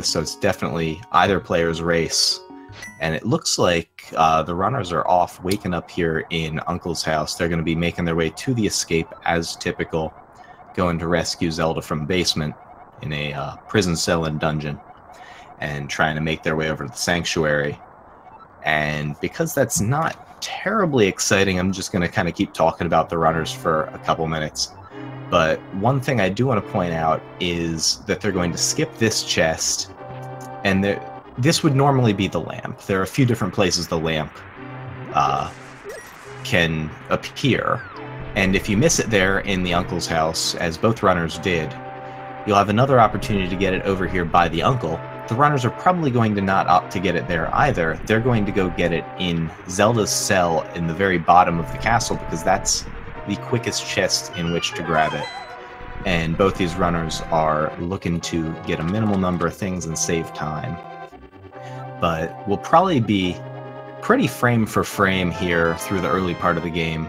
this, so it's definitely either player's race. And it looks like the runners are off, waking up here in Uncle's house. They're going to be making their way to the escape as typical, going to rescue Zelda from the basement in a prison cell and dungeon, and trying to make their way over to the sanctuary. And because that's not terribly exciting, I'm just going to kind of keep talking about the runners for a couple minutes. But one thing I do want to point out is that they're going to skip this chest, and this would normally be the lamp. There are a few different places the lamp can appear, and if you miss it there in the uncle's house, as both runners did, you'll have another opportunity to get it over here by the uncle. The runners are probably going to not opt to get it there either. They're going to go get it in Zelda's cell in the very bottom of the castle, because that's the quickest chest in which to grab it. And both these runners are looking to get a minimal number of things and save time. But we'll probably be pretty frame for frame here through the early part of the game.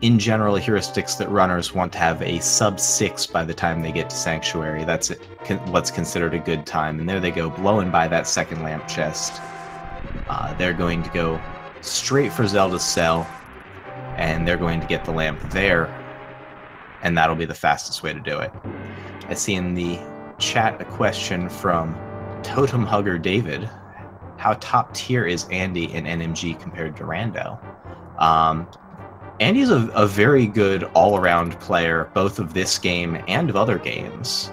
In general, heuristics that runners want to have a sub 6 by the time they get to Sanctuary. That's what's considered a good time. And there they go, blowing by that second lamp chest. They're going to go straight for Zelda's cell, and they're going to get the lamp there, and that'll be the fastest way to do it. I see in the chat a question from Totem Hugger David. How top tier is Andy in NMG compared to Rando? Andy's a very good all-around player, both of this game and of other games.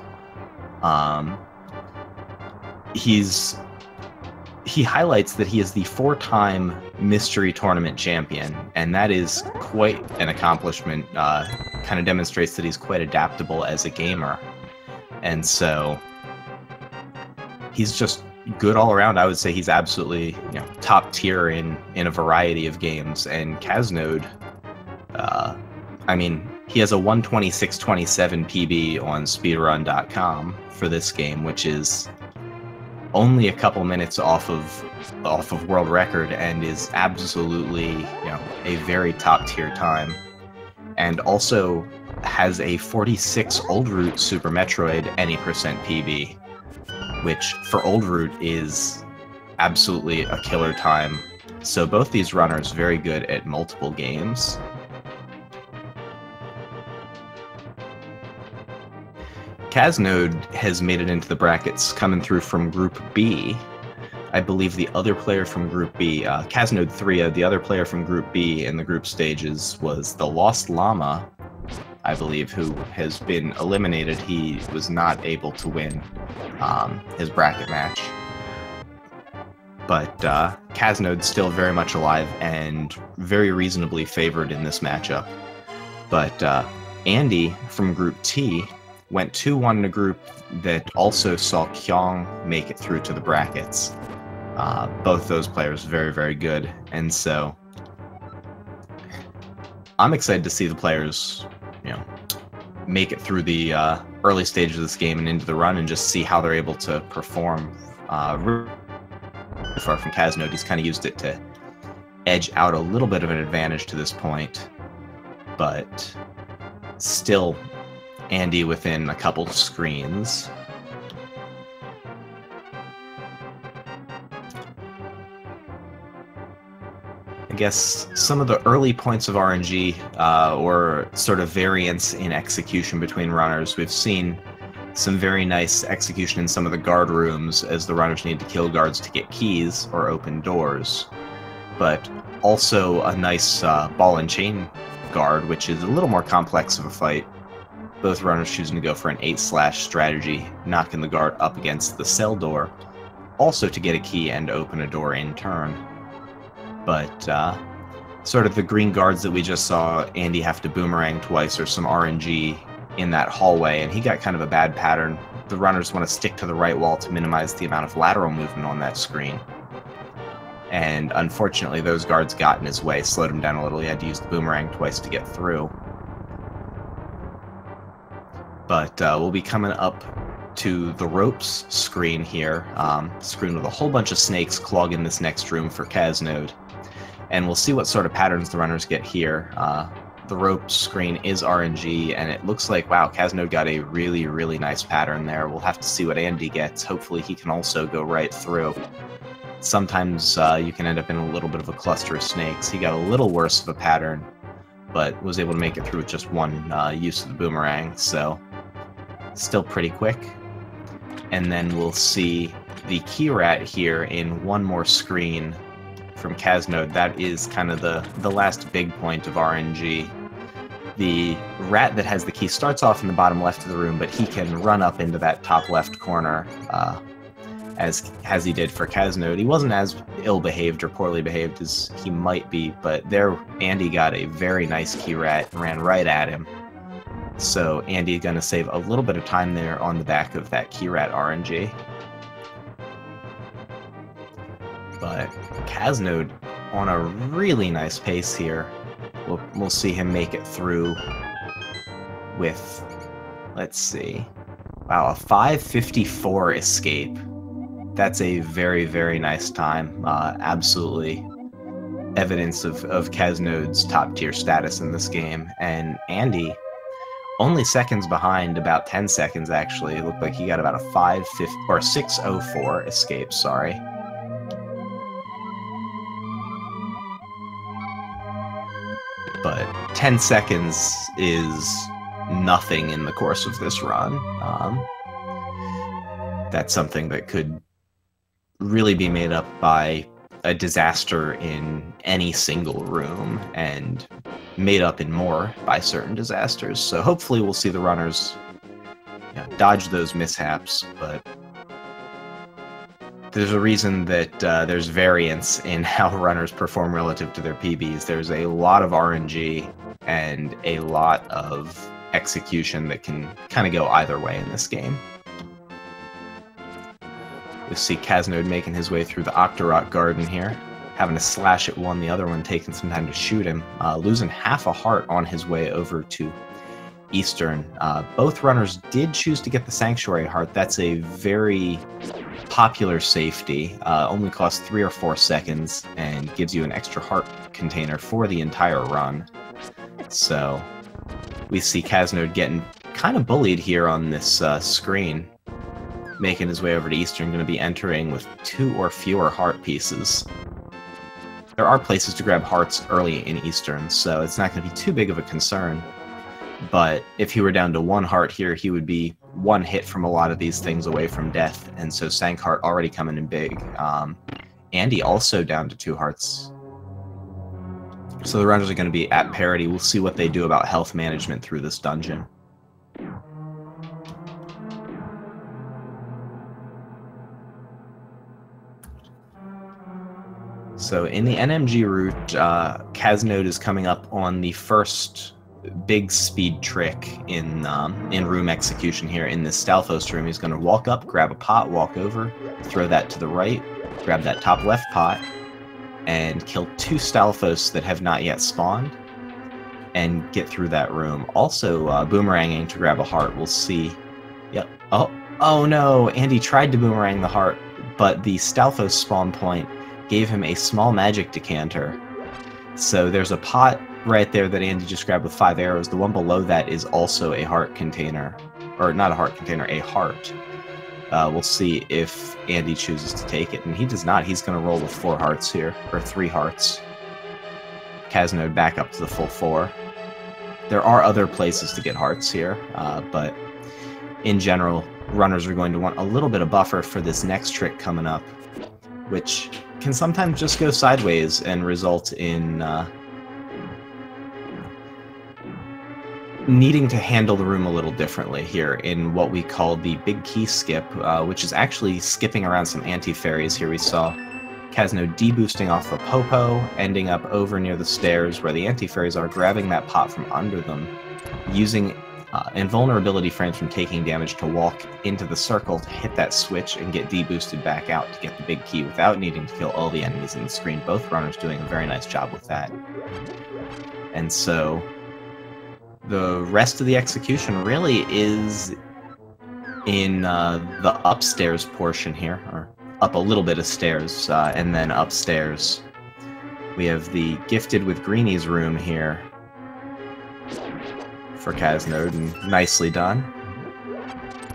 He highlights that he is the 4-time Mystery Tournament champion, and that is quite an accomplishment. Kind of demonstrates that he's quite adaptable as a gamer. And so he's just good all around. I would say he's absolutely, top tier in a variety of games. And caznode, I mean, he has a 126.27 PB on speedrun.com for this game, which is only a couple minutes off of world record, and is absolutely, a very top tier time. And also has a 46 Old Root Super Metroid any percent PB, which for Old Root is absolutely a killer time. So both these runners very good at multiple games. caznode has made it into the brackets, coming through from Group B. I believe the other player from Group B, caznode 3, the other player from Group B in the group stages was the Lost Llama, I believe, who has been eliminated. He was not able to win his bracket match. But caznode's still very much alive and very reasonably favored in this matchup. But Andy from Group T went 2-1 in a group that also saw Kyong make it through to the brackets. Both those players very, very good. And so I'm excited to see the players, make it through the early stages of this game and into the run, and just see how they're able to perform. Far from caznode, he's kind of used it to edge out a little bit of an advantage to this point, but still Andy within a couple screens. I guess some of the early points of RNG or sort of variance in execution between runners. We've seen some very nice execution in some of the guard rooms as the runners need to kill guards to get keys or open doors. But also a nice ball and chain guard, which is a little more complex of a fight. Both runners choosing to go for an 8/ strategy, knocking the guard up against the cell door, also to get a key and open a door in turn. But sort of the green guards that we just saw Andy have to boomerang twice, or some RNG in that hallway, and he got kind of a bad pattern. The runners want to stick to the right wall to minimize the amount of lateral movement on that screen. And unfortunately, those guards got in his way, slowed him down a little. He had to use the boomerang twice to get through. But we'll be coming up to the ropes screen here, screen with a whole bunch of snakes clogging this next room for caznode. And we'll see what sort of patterns the runners get here. the rope screen is RNG, and it looks like, wow, caznode got a really, really nice pattern there. We'll have to see what Andy gets. Hopefully he can also go right through. Sometimes you can end up in a little bit of a cluster of snakes. He got a little worse of a pattern, but was able to make it through with just one use of the boomerang, so still pretty quick. And then we'll see the key rat here in one more screen from caznode. That is kind of the last big point of RNG. The rat that has the key starts off in the bottom left of the room, but he can run up into that top left corner, as he did for caznode. He wasn't as ill-behaved or poorly behaved as he might be, but there Andy got a very nice key rat and ran right at him. So Andy going to save a little bit of time there on the back of that key rat RNG. But caznode on a really nice pace here. We'll see him make it through with, let's see, wow, a 5:54 escape. That's a very, very nice time. Absolutely evidence of caznode's top-tier status in this game. And Andy, only seconds behind, about 10 seconds actually. It looked like he got about a 6:04 escape, sorry. But 10 seconds is nothing in the course of this run. That's something that could really be made up by a disaster in any single room, and made up in more by certain disasters. So hopefully we'll see the runners dodge those mishaps, but there's a reason that there's variance in how runners perform relative to their PBs. There's a lot of RNG and a lot of execution that can kind of go either way in this game. We see caznode making his way through the Octorok Garden here, having to slash at one, the other one taking some time to shoot him, losing half a heart on his way over to Eastern. Both runners did choose to get the Sanctuary Heart. That's a very popular safety, only costs 3 or 4 seconds, and gives you an extra heart container for the entire run. So we see caznode getting kind of bullied here on this screen, making his way over to Eastern, going to be entering with 2 or fewer heart pieces. There are places to grab hearts early in Eastern, so it's not going to be too big of a concern. But if he were down to 1 heart here, he would be 1 hit from a lot of these things away from death, and so Sank Heart already coming in big. Andy also down to 2 hearts. So the runners are going to be at parity. We'll see what they do about health management through this dungeon. So in the NMG route, caznode is coming up on the first big speed trick in room execution here in this Stalfos room. He's going to walk up, grab a pot, walk over, throw that to the right, grab that top left pot, and kill 2 Stalfos that have not yet spawned, and get through that room. Also, boomeranging to grab a heart. We'll see. Yep. Oh no! Andy tried to boomerang the heart, but the Stalfos spawn point gave him a small magic decanter. So there's a pot right there that Andy just grabbed with 5 arrows. The one below that is also a heart container. Or not a heart container, a heart. We'll see if Andy chooses to take it, and he does not. He's going to roll with 4 hearts here, or 3 hearts. caznode back up to the full 4. There are other places to get hearts here, but in general, runners are going to want a little bit of buffer for this next trick coming up, which can sometimes just go sideways and result in needing to handle the room a little differently here in what we call the big key skip, which is actually skipping around some anti-fairies. Here we saw caznode deboosting off a Popo, ending up over near the stairs where the anti-fairies are, grabbing that pot from under them, using invulnerability frames from taking damage to walk into the circle to hit that switch and get deboosted back out to get the big key without needing to kill all the enemies in the screen. Both runners doing a very nice job with that. And so the rest of the execution really is in the upstairs portion here, or up a little bit of stairs, and then upstairs. We have the Gifted with Greenies room here, for caznode, and nicely done.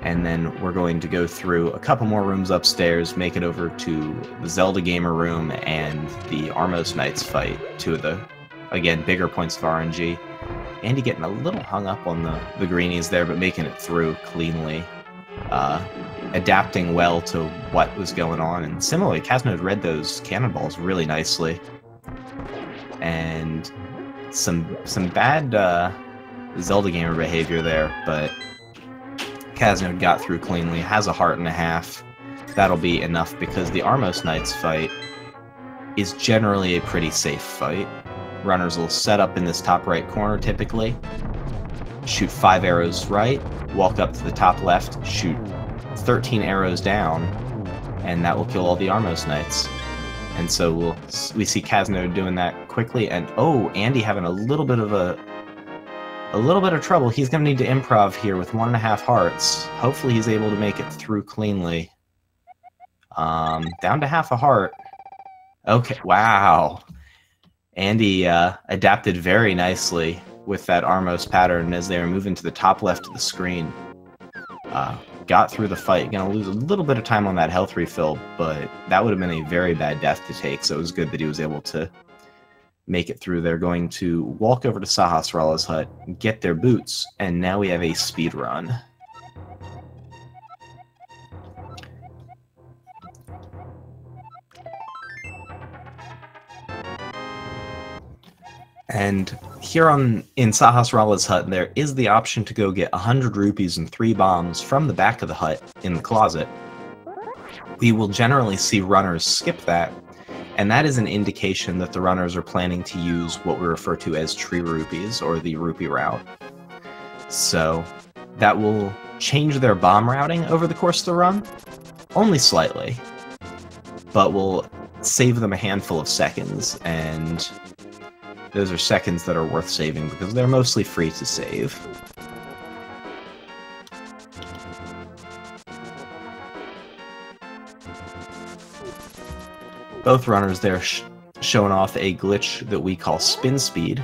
And then we're going to go through a couple more rooms upstairs, make it over to the Zelda Gamer room and the Armos Knights fight, two of the, again, bigger points of RNG. Andy getting a little hung up on the greenies there, but making it through cleanly. Adapting well to what was going on, and similarly, caznode read those cannonballs really nicely. And some bad Zelda Gamer behavior there, but caznode got through cleanly, has a heart and a half. That'll be enough because the Armos Knights fight is generally a pretty safe fight. Runners will set up in this top right corner typically, shoot 5 arrows right, walk up to the top left, shoot 13 arrows down, and that will kill all the Armos Knights. And so we see caznode doing that quickly, and oh, Andy having a little bit of trouble. He's going to need to improv here with 1.5 hearts. Hopefully he's able to make it through cleanly. Down to half a heart. Okay, wow. Andy adapted very nicely with that Armos pattern as they were moving to the top left of the screen. Got through the fight. Going to lose a little bit of time on that health refill, but that would have been a very bad death to take, so it was good that he was able to make it through. They're going to walk over to Sahasrah's hut, get their boots, and now we have a speed run. And here in Sahasrah's hut, there is the option to go get 100 rupees and 3 bombs from the back of the hut in the closet. We will generally see runners skip that, and that is an indication that the runners are planning to use what we refer to as tree rupees, or the rupee route. So that will change their bomb routing over the course of the run, only slightly, but will save them a handful of seconds, and those are seconds that are worth saving because they're mostly free to save. Both runners there showing off a glitch that we call spin speed,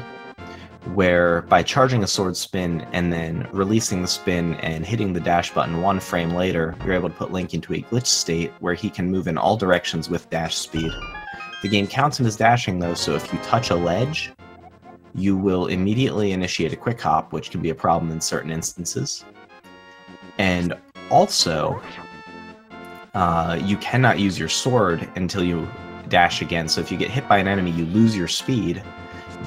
where by charging a sword spin and then releasing the spin and hitting the dash button 1 frame later, you're able to put Link into a glitch state where he can move in all directions with dash speed. The game counts him as dashing though, so if you touch a ledge, you will immediately initiate a quick hop, which can be a problem in certain instances. And also, you cannot use your sword until you dash again, so if you get hit by an enemy, you lose your speed,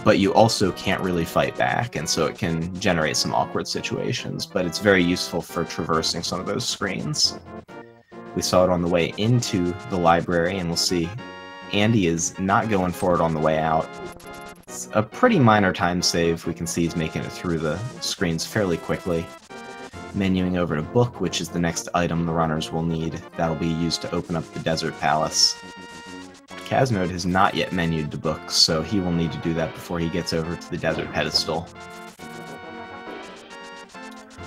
but you also can't really fight back, and so it can generate some awkward situations, but it's very useful for traversing some of those screens. We saw it on the way into the library, and we'll see Andy is not going for it on the way out. It's a pretty minor time save. We can see he's making it through the screens fairly quickly. Menuing over to book, which is the next item the runners will need. That'll be used to open up the Desert Palace. caznode has not yet menued to book, so he will need to do that before he gets over to the Desert Pedestal.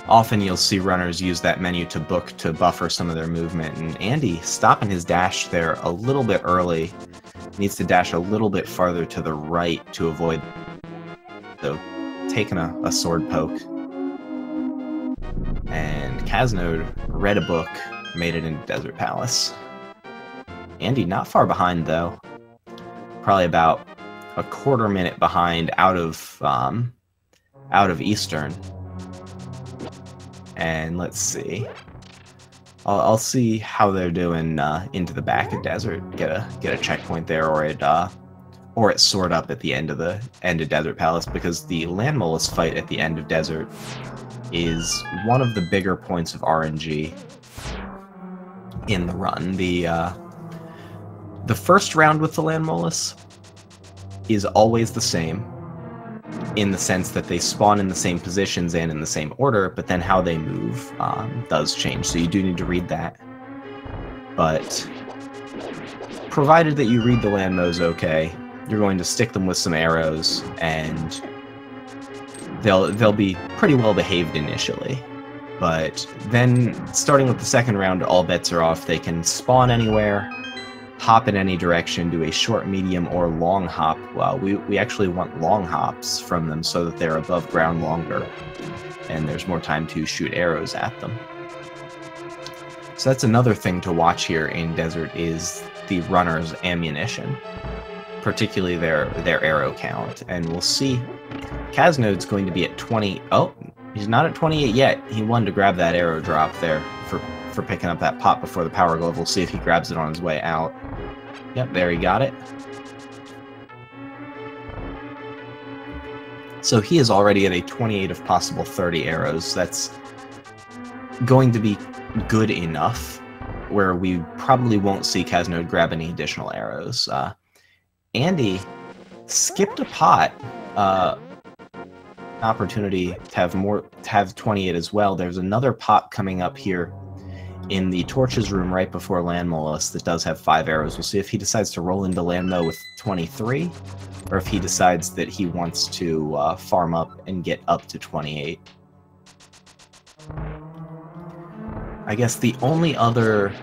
Often you'll see runners use that menu to book to buffer some of their movement, and Andy stopping his dash there a little bit early. Needs to dash a little bit farther to the right to avoid taking a sword poke. And caznode read a book, made it into Desert Palace. Andy not far behind though, probably about a quarter minute behind out of Eastern. And let's see. I'll see how they're doing into the back of Desert. Get a checkpoint there, or it sword up at the end of Desert Palace, because the Land Mollusk fight at the end of Desert is one of the bigger points of RNG in the run. The first round with the Land Mollusk is always the same, in the sense that they spawn in the same positions and in the same order, but then how they move does change, so you do need to read that. But provided that you read the Land Mos okay, you're going to stick them with some arrows, and they'll be pretty well behaved initially. But then, starting with the second round, all bets are off. They can spawn anywhere, hop in any direction, do a short, medium, or long hop. Well, we actually want long hops from them so that they're above ground longer, and there's more time to shoot arrows at them. So that's another thing to watch here in Desert is the runner's ammunition, particularly their arrow count. And we'll see Caznode's going to be at 20. Oh, he's not at 28 yet. He wanted to grab that arrow drop there for picking up that pot before the power glove. We'll see if he grabs it on his way out. Yep, there he got it. So he is already at a 28 of possible 30 arrows. That's going to be good enough where we probably won't see Caznode grab any additional arrows. Andy skipped a pot. Opportunity to have 28 as well. There's another pot coming up here in the torches room right before Land Mollusk that does have 5 arrows. We'll see if he decides to roll into Landmo with 23, or if he decides that he wants to farm up and get up to 28. I guess the only other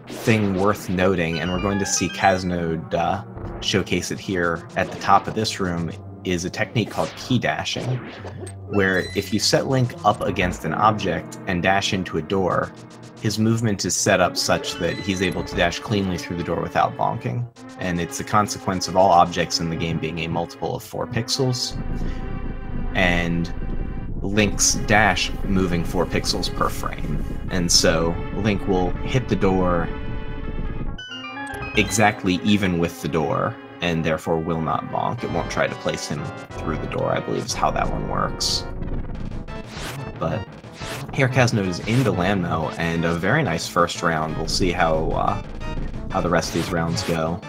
thing worth noting, and we're going to see Caznode showcase it here at the top of this room, is a technique called key dashing, where if you set Link up against an object and dash into a door, his movement is set up such that he's able to dash cleanly through the door without bonking. And it's a consequence of all objects in the game being a multiple of 4 pixels, and Link's dash moving 4 pixels per frame. And so Link will hit the door exactly even with the door, and therefore will not bonk. It won't try to place him through the door, I believe is how that one works. But here Caznode is into Landmo, and a very nice first round. We'll see how the rest of these rounds go.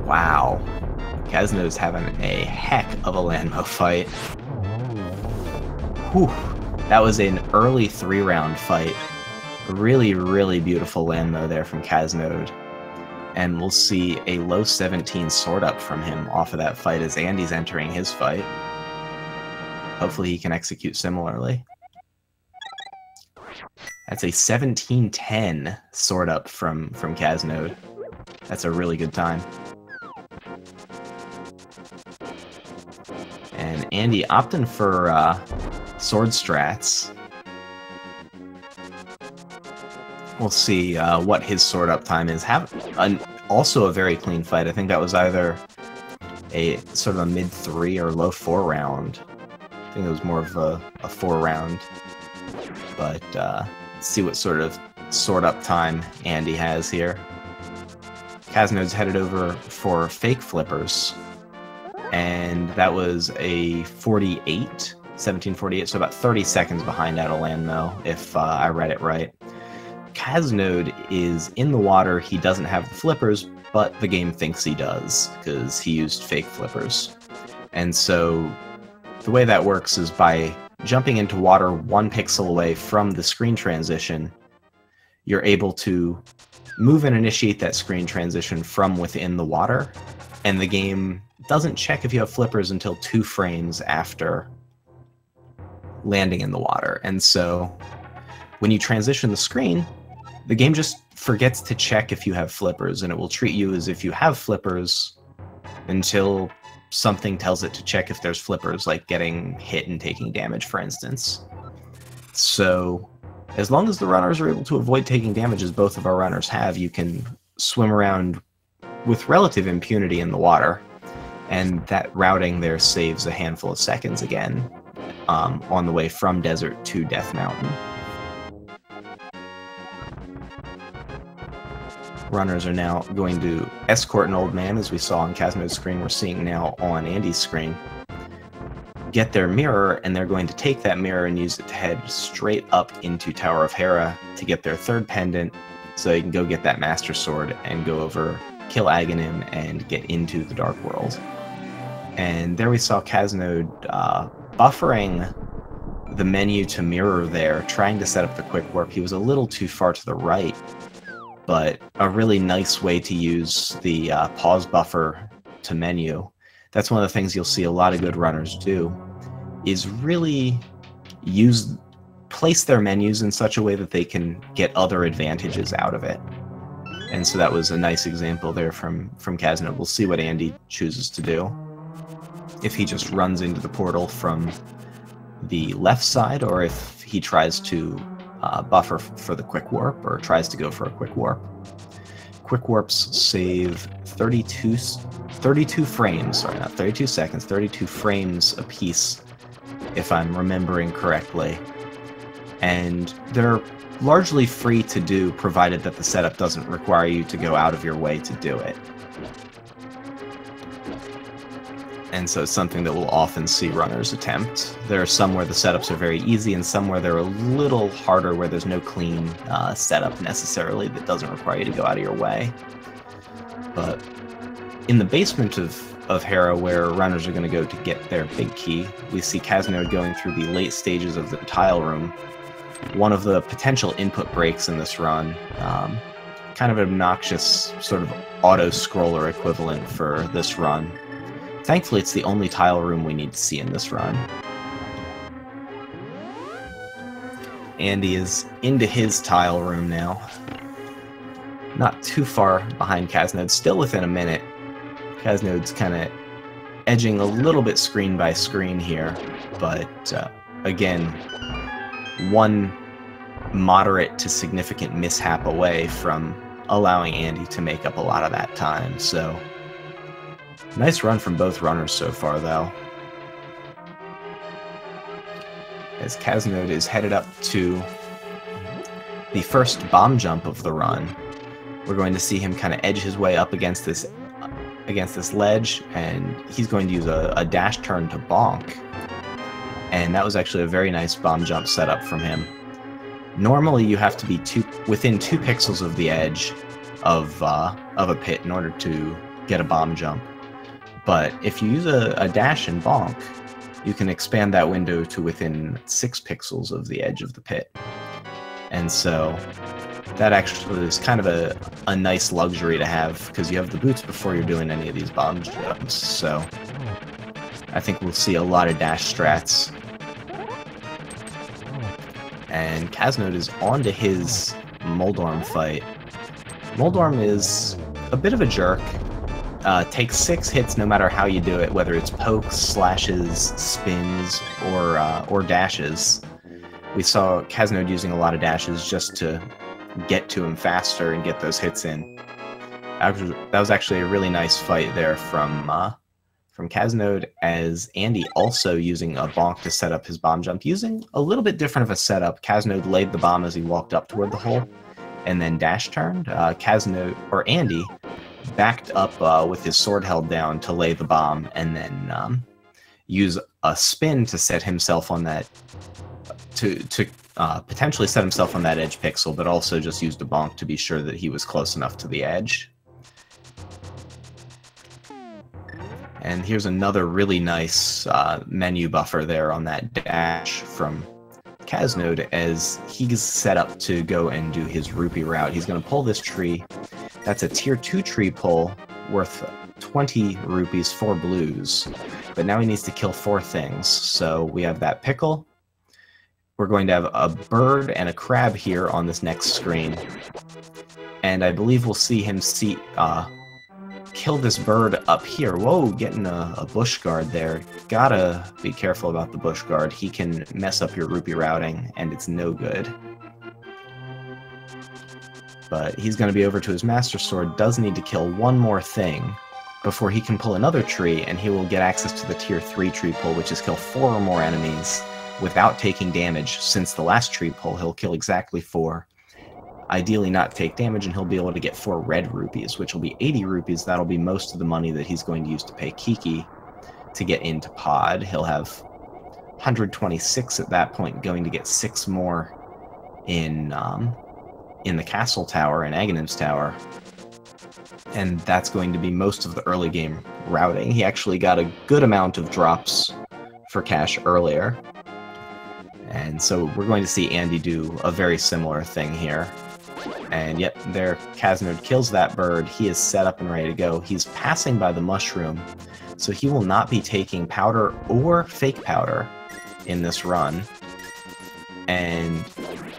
Wow. Caznode's having a heck of a Landmo fight. Whew. That was an early 3-round fight. Really, really beautiful Landmo there from Caznode. And we'll see a low 17 sword up from him off of that fight as Andy's entering his fight. Hopefully he can execute similarly. That's a 17-10 sword up from Caznode. That's a really good time. And Andy opting for sword strats. We'll see what his sword up time is. Also a very clean fight. I think that was either a sort of a mid-3 or low 4 round. I think it was more of a 4 round. But let's see what sort of sword up time Andy has here. Caznode's headed over for fake flippers, and that was a 1748, so about 30 seconds behind Adelanmo, if I read it right. Caznode is in the water. He doesn't have the flippers, but the game thinks he does, because he used fake flippers. And so the way that works is by jumping into water 1 pixel away from the screen transition, you're able to move and initiate that screen transition from within the water, and the game doesn't check if you have flippers until 2 frames after landing in the water. And so when you transition the screen, the game just forgets to check if you have flippers, and it will treat you as if you have flippers until something tells it to check if there's flippers, like getting hit and taking damage, for instance. So as long as the runners are able to avoid taking damage, as both of our runners have, you can swim around with relative impunity in the water, and that routing there saves a handful of seconds again on the way from Desert to Death Mountain. Runners are now going to escort an old man, as we saw on Caznode's screen. We're seeing now on Andy's screen. Get their mirror, and they're going to take that mirror and use it to head straight up into Tower of Hera to get their 3rd pendant, so they can go get that Master Sword and go over, kill Aghanim, and get into the Dark World. And there we saw Caznode buffering the menu to mirror there, trying to set up the quick warp. He was a little too far to the right, but a really nice way to use the pause buffer to menu. That's one of the things you'll see a lot of good runners do, is really place their menus in such a way that they can get other advantages out of it. And so that was a nice example there from caznode. We'll see what Andy chooses to do. If he just runs into the portal from the left side, or if he tries to buffer for the quick warp, or tries to go for a quick warp. Quick warps save 32 frames, sorry, not 32 seconds, 32 frames a piece, if I'm remembering correctly. And they're largely free to do, provided that the setup doesn't require you to go out of your way to do it. And so it's something that we'll often see runners attempt. There are some where the setups are very easy, and some where they're a little harder, where there's no clean setup necessarily that doesn't require you to go out of your way. But in the basement of Hera, where runners are going to go to get their big key, we see caznode going through the late stages of the tile room. One of the potential input breaks in this run, kind of an obnoxious sort of auto-scroller equivalent for this run. Thankfully, it's the only tile room we need to see in this run. Andy is into his tile room now. Not too far behind caznode, still within a minute. Caznode's kind of edging a little bit screen by screen here, but again, one moderate to significant mishap away from allowing Andy to make up a lot of that time. So nice run from both runners so far, though. As caznode is headed up to the first bomb jump of the run, we're going to see him kind of edge his way up against this ledge, and he's going to use a dash turn to bonk. And that was actually a very nice bomb jump setup from him. Normally, you have to be within 2 pixels of the edge of a pit in order to get a bomb jump. But if you use a dash and bonk, you can expand that window to within 6 pixels of the edge of the pit. And so that actually is kind of a nice luxury to have, because you have the boots before you're doing any of these bomb jumps. So I think we'll see a lot of dash strats. And caznode is on to his Moldorm fight. Moldorm is a bit of a jerk. Takes 6 hits no matter how you do it, whether it's pokes, slashes, spins, or dashes. We saw caznode using a lot of dashes just to get to him faster and get those hits in. That was actually a really nice fight there from caznode, as Andy also using a bonk to set up his bomb jump, using a little bit different of a setup. Caznode laid the bomb as he walked up toward the hole, and then dash turned. Andy backed up with his sword held down to lay the bomb, and then use a spin to set himself on that, to potentially set himself on that edge pixel, but also just used a bonk to be sure that he was close enough to the edge. And here's another really nice menu buffer there on that dash from caznode, as he's set up to go and do his rupee route. He's going to pull this tree. That's a tier 2 tree pull worth 20 rupees, 4 blues. But now he needs to kill 4 things. So we have that pickle. We're going to have a bird and a crab here on this next screen. And I believe we'll see him kill this bird up here. Whoa, getting a bush guard there. Gotta be careful about the bush guard. He can mess up your rupee routing, and it's no good. But he's going to be over to his Master Sword, does need to kill 1 more thing before he can pull another tree, and he will get access to the tier 3 tree pull, which is kill 4 or more enemies without taking damage. Since the last tree pull, he'll kill exactly 4. Ideally not take damage, and he'll be able to get 4 red rupees, which will be 80 rupees. That'll be most of the money that he's going to use to pay Kiki to get into Pod. He'll have 126 at that point, going to get 6 more in the Castle Tower and Aghanim's Tower. And that's going to be most of the early game routing. He actually got a good amount of drops for cash earlier. And so we're going to see Andy do a very similar thing here. And yep, there, caznode kills that bird. He is set up and ready to go. He's passing by the mushroom, so he will not be taking powder or fake powder in this run. And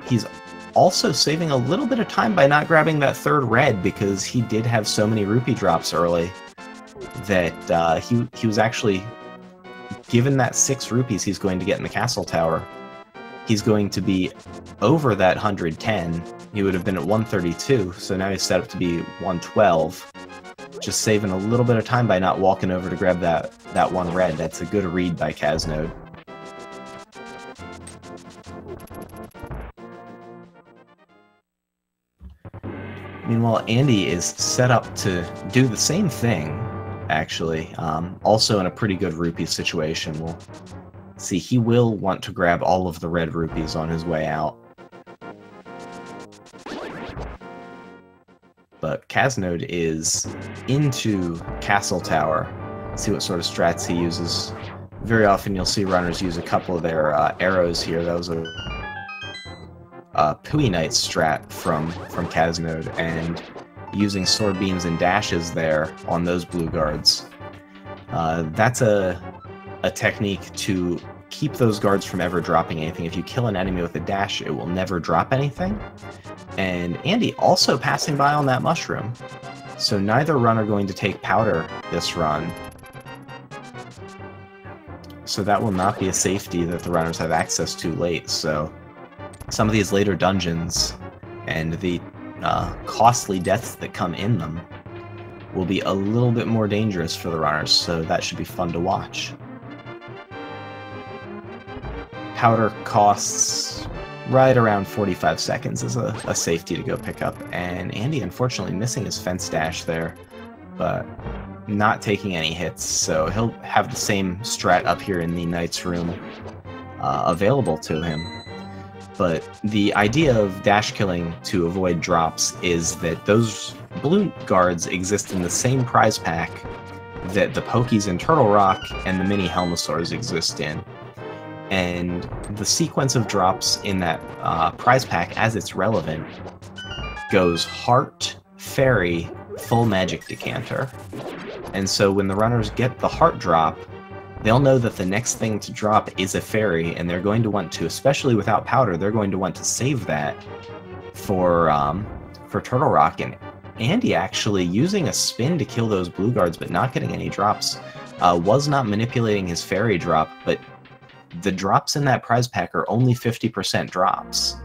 he's also saving a little bit of time by not grabbing that third red, because he did have so many rupee drops early that he was actually given that 6 rupees he's going to get in the castle tower. He's going to be over that 110. He would have been at 132, so now he's set up to be 112. Just saving a little bit of time by not walking over to grab that one red. That's a good read by caznode. Meanwhile, Andy is set up to do the same thing, actually. Also in a pretty good rupee situation. We'll see, he will want to grab all of the red rupees on his way out. But caznode is into Castle Tower. See what sort of strats he uses. Very often you'll see runners use a couple of their arrows here. That was a Pui Knight strat from caznode, and using sword beams and dashes there on those blue guards. That's a technique to keep those guards from ever dropping anything. If you kill an enemy with a dash, it will never drop anything. And Andy also passing by on that mushroom. So neither runner going to take powder this run. So that will not be a safety that the runners have access to late. So some of these later dungeons and the costly deaths that come in them will be a little bit more dangerous for the runners, so that should be fun to watch. Powder costs right around 45 seconds is a safety to go pick up, and Andy unfortunately missing his fence dash there, but not taking any hits, so he'll have the same strat up here in the Knight's room available to him. But the idea of dash killing to avoid drops is that those blue guards exist in the same prize pack that the Pokies in Turtle Rock and the mini Helmosaurs exist in. And the sequence of drops in that prize pack, as it's relevant, goes Heart, Fairy, Full Magic Decanter. And so when the runners get the Heart drop, they'll know that the next thing to drop is a Fairy, and they're going to want to, especially without powder, they're going to want to save that for Turtle Rock. And Andy actually using a spin to kill those blue guards but not getting any drops, was not manipulating his Fairy drop, but the drops in that prize pack are only 50% drops.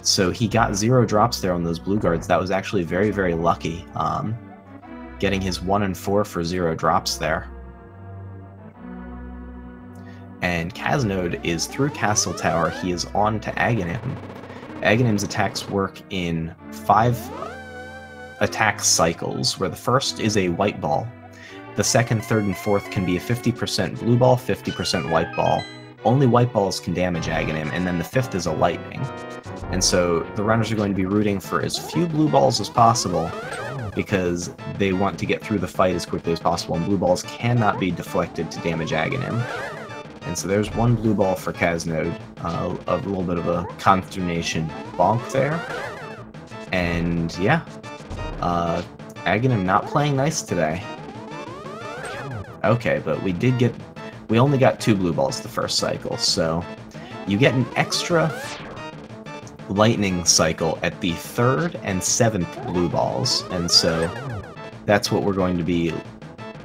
So he got 0 drops there on those blue guards. That was actually very, very lucky, getting his 1 and 4 for 0 drops there. And caznode is through Castle Tower. He is on to Aghanim. Aghanim's attacks work in 5 attack cycles, where the first is a white ball. The second, third, and fourth can be a 50% blue ball, 50% white ball. Only white balls can damage Aghanim, and then the fifth is a lightning. And so the runners are going to be rooting for as few blue balls as possible, because they want to get through the fight as quickly as possible, and blue balls cannot be deflected to damage Aghanim. And so there's 1 blue ball for caznode, a little bit of a consternation bonk there. And yeah, Aghanim not playing nice today. Okay, but we only got 2 blue balls the first cycle, so you get an extra lightning cycle at the 3rd and 7th blue balls, and so that's what we're going to be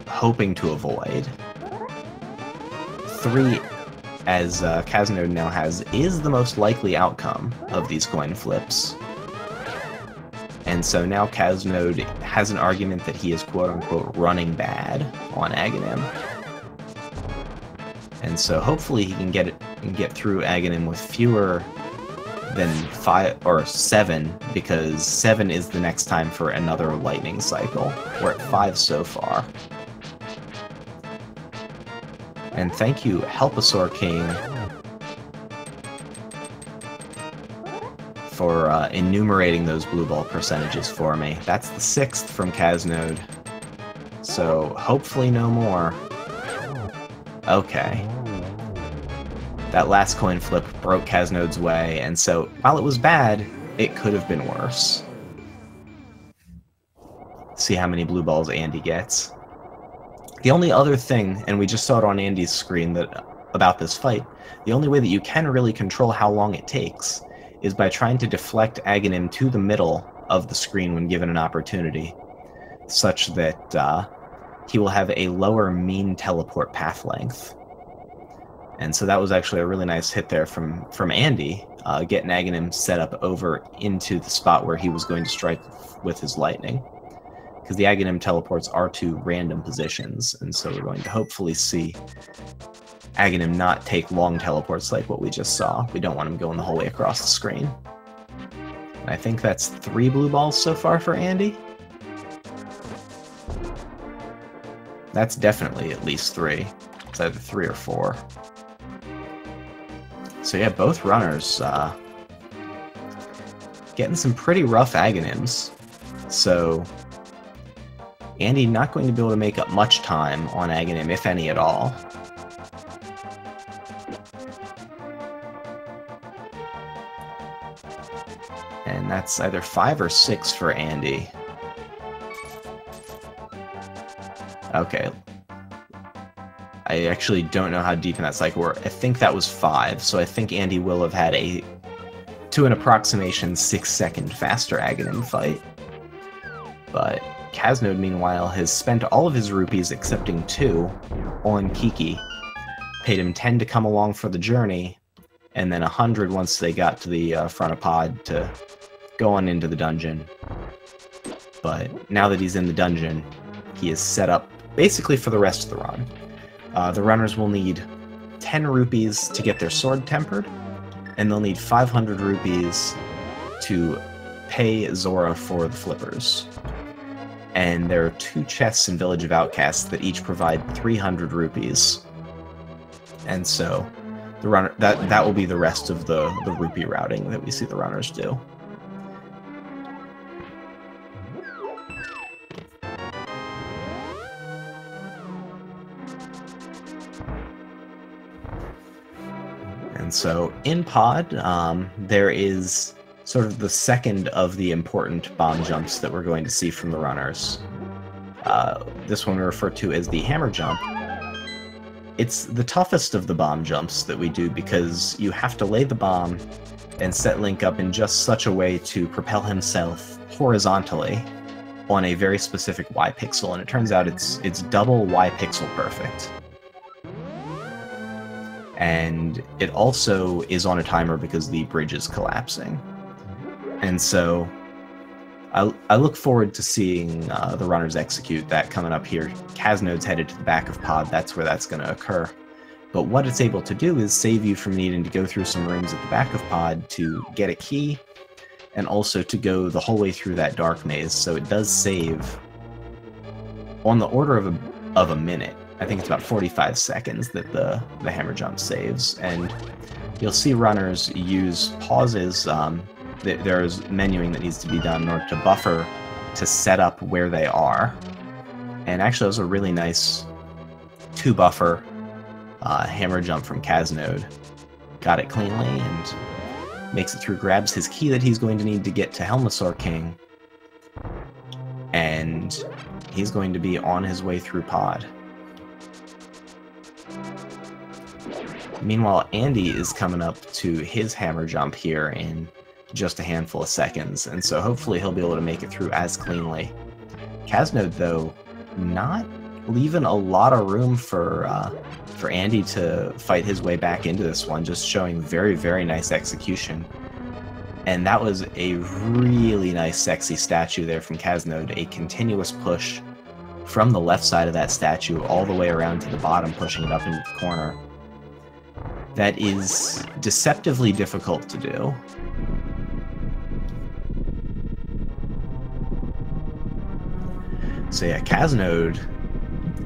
hoping to avoid. 3, as caznode now has, is the most likely outcome of these coin flips. And so now caznode has an argument that he is quote-unquote running bad on Aghanim. And so hopefully he can get through Aghanim with fewer than 5 or 7, because 7 is the next time for another lightning cycle. We're at 5 so far. And thank you, Helposaur King, for enumerating those blue ball percentages for me. That's the 6th from caznode, so hopefully no more. Okay. That last coin flip broke caznode's way, and so while it was bad, it could have been worse. See how many blue balls Andy gets. The only other thing, and we just saw it on Andy's screen about this fight, the only way that you can really control how long it takes is by trying to deflect Aghanim to the middle of the screen when given an opportunity, such that he will have a lower mean teleport path length. And so that was actually a really nice hit there from Andy, getting Aghanim set up over into the spot where he was going to strike with his lightning. Because the Aghanim teleports are to random positions, and so we're going to hopefully see Aghanim not take long teleports like what we just saw. We don't want him going the whole way across the screen. And I think that's 3 blue balls so far for Andy. That's definitely at least 3. It's either 3 or 4. So yeah, both runners getting some pretty rough Aghanims. So Andy not going to be able to make up much time on Aghanim, if any at all. And that's either 5 or 6 for Andy. Okay. I actually don't know how deep in that cycle we're. I think that was 5, so I think Andy will have had to an approximation 6-second faster Aghanim fight. But Caznode, meanwhile, has spent all of his rupees excepting 2 on Kiki, paid him 10 to come along for the journey, and then 100 once they got to the front of Pod to go on into the dungeon. But now that he's in the dungeon, he is set up basically for the rest of the run. The runners will need 10 rupees to get their sword tempered, and they'll need 500 rupees to pay Zora for the flippers. And there are 2 chests in Village of Outcasts that each provide 300 rupees. And so the runner that will be the rest of the rupee routing that we see the runners do. And so in Pod, there is sort of the second of the important bomb jumps that we're going to see from the runners. This one we refer to as the hammer jump. It's the toughest of the bomb jumps that we do because you have to lay the bomb and set Link up in just such a way to propel himself horizontally on a very specific Y pixel, and it turns out it's double Y pixel perfect. And it also is on a timer because the bridge is collapsing. And so I look forward to seeing the runners execute that coming up here. Caznode's headed to the back of Pod, that's where that's going to occur. But what it's able to do is save you from needing to go through some rooms at the back of Pod to get a key, and also to go the whole way through that dark maze. So it does save on the order of a minute. I think it's about 45 seconds that the hammer jump saves, and you'll see runners use pauses. There's menuing that needs to be done in order to buffer to set up where they are. And actually, that was a really nice 2-buffer hammer jump from Caznode. Got it cleanly and makes it through, grabs his key that he's going to need to get to Helmasaur King, and he's going to be on his way through Pod. Meanwhile, Andy is coming up to his hammer jump here in just a handful of seconds, and so hopefully he'll be able to make it through as cleanly. Caznode, though, not leaving a lot of room for Andy to fight his way back into this one, just showing very, very nice execution. And that was a really nice, sexy statue there from Caznode, a continuous push from the left side of that statue all the way around to the bottom, pushing it up into the corner. That is deceptively difficult to do. So yeah, Caznode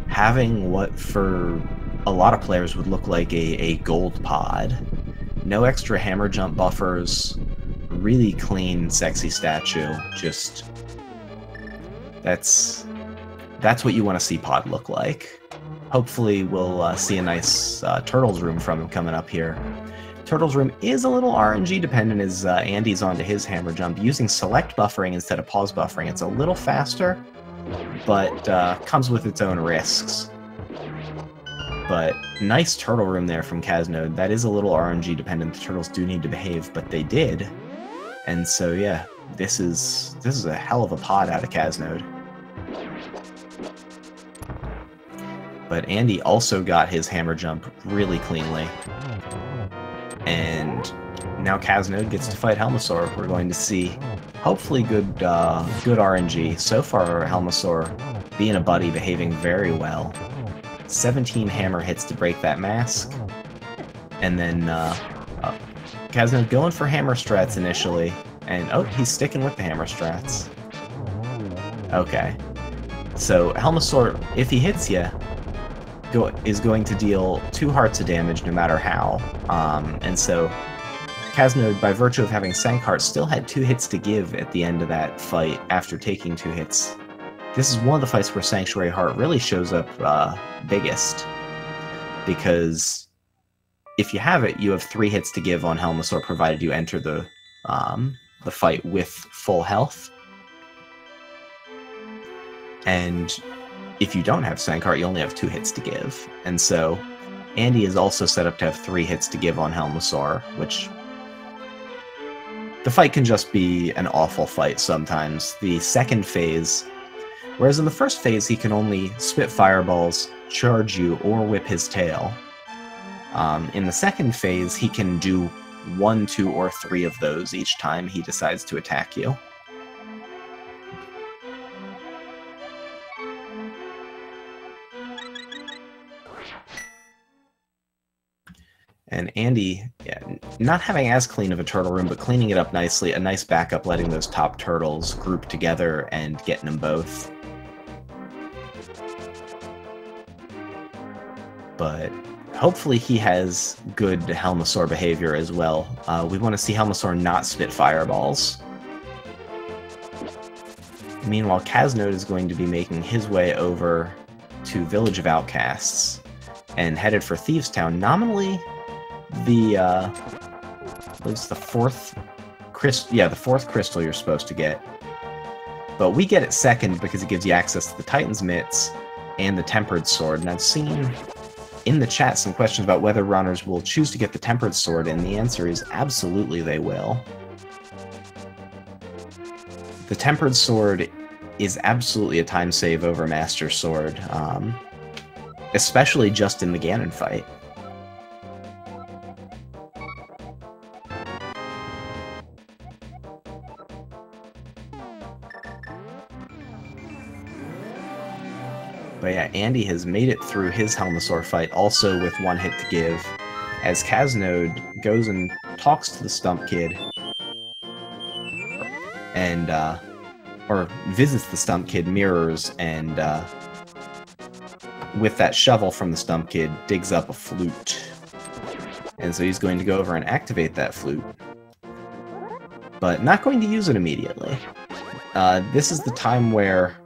having what for a lot of players would look like a gold pod. No extra hammer jump buffers, really clean, sexy statue. Just that's what you want to see Pod look like. Hopefully we'll see a nice Turtles Room from him coming up here. Turtles Room is a little RNG dependent as Andy's onto his hammer jump. Using select buffering instead of pause buffering, it's a little faster, but comes with its own risks. But nice Turtle Room there from Caznode. That is a little RNG dependent. The turtles do need to behave, but they did. And so yeah, this is a hell of a pot out of caznode. But Andy also got his hammer jump really cleanly. And now caznode gets to fight Helmasaur. We're going to see hopefully good RNG. So far, Helmasaur being a buddy, behaving very well. 17 hammer hits to break that mask. And then caznode going for hammer strats initially. And oh, he's sticking with the hammer strats. Okay. So Helmasaur, if he hits you, is going to deal 2 hearts of damage no matter how. And so caznode, by virtue of having Sank Heart, still had 2 hits to give at the end of that fight after taking 2 hits. This is one of the fights where Sanctuary Heart really shows up biggest, because if you have it, you have 3 hits to give on Helmasaur, provided you enter the fight with full health. And if you don't have Sank Heart, you only have 2 hits to give. And so Andy is also set up to have 3 hits to give on Helmasaur, which the fight can just be an awful fight sometimes. The second phase, whereas in the first phase he can only spit fireballs, charge you, or whip his tail. In the second phase he can do 1, 2, or 3 of those each time he decides to attack you. And Andy, yeah, not having as clean of a turtle room, but cleaning it up nicely, a nice backup, letting those top turtles group together and getting them both. But hopefully he has good Helmasaur behavior as well. We want to see Helmasaur not spit fireballs. Meanwhile, caznode is going to be making his way over to Village of Outcasts and headed for Thieves Town. Nominally, the fourth crystal you're supposed to get, but we get it second because it gives you access to the Titan's Mitts and the Tempered Sword. And I've seen in the chat some questions about whether runners will choose to get the Tempered Sword, and the answer is absolutely they will. The Tempered Sword is absolutely a time save over Master Sword, especially just in the Ganon fight. But yeah, Andy has made it through his Helmasaur fight, also with 1 hit to give, as caznode goes and talks to the Stump Kid, and, or visits the Stump Kid, mirrors, and, with that shovel from the Stump Kid, digs up a flute. And so he's going to go over and activate that flute, but not going to use it immediately. This is the time where,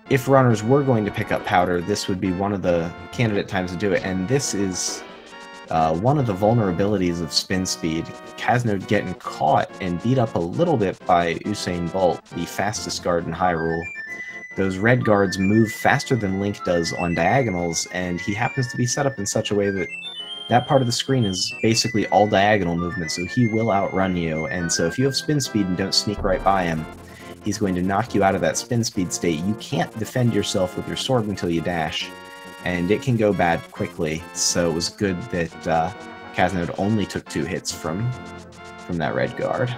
if runners were going to pick up powder, this would be one of the candidate times to do it, and this is one of the vulnerabilities of spin speed. Caznode getting caught and beat up a little bit by Usain Bolt, the fastest guard in Hyrule. Those red guards move faster than Link does on diagonals, and he happens to be set up in such a way that that part of the screen is basically all diagonal movement, so he will outrun you. And so if you have spin speed and don't sneak right by him, he's going to knock you out of that spin speed state. You can't defend yourself with your sword until you dash, and it can go bad quickly. So it was good that caznode only took 2 hits from that red guard.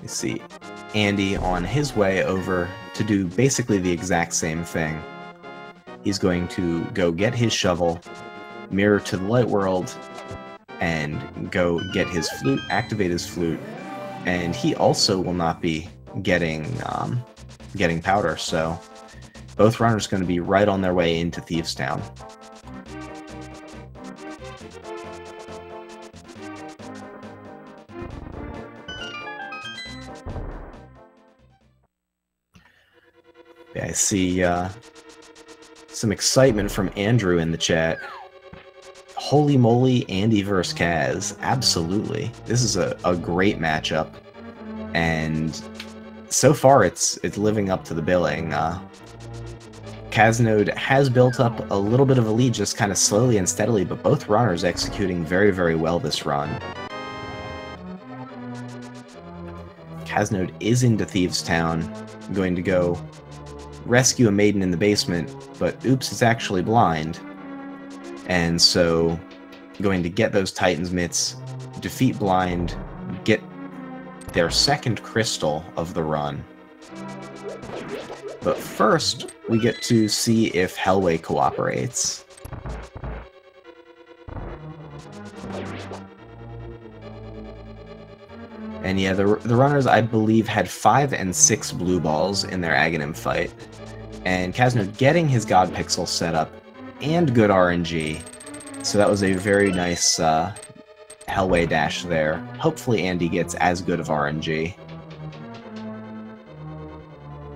You see Andy on his way over to do basically the exact same thing. He's going to go get his shovel, mirror to the light world, and go get his flute, activate his flute, and he also will not be getting powder, so both runners are going to be right on their way into Thieves Town. Yeah, I see some excitement from Andrew in the chat. Holy moly, Andy versus Kaz. Absolutely. This is a great matchup. And so far it's living up to the billing. Caznode has built up a little bit of a lead, just kind of slowly and steadily, but both runners executing very, very well this run. Caznode is into Thieves' Town, going to go rescue a maiden in the basement, but oops, it's actually blind. And so, going to get those Titan's Mitts, defeat blind, get their second crystal of the run. But first, we get to see if Hellway cooperates. And yeah, the runners, I believe, had 5 and 6 blue balls in their Aghanim fight. And Caznode getting his God Pixel set up, and good RNG. So that was a very nice Hellway dash there. Hopefully Andy gets as good of RNG.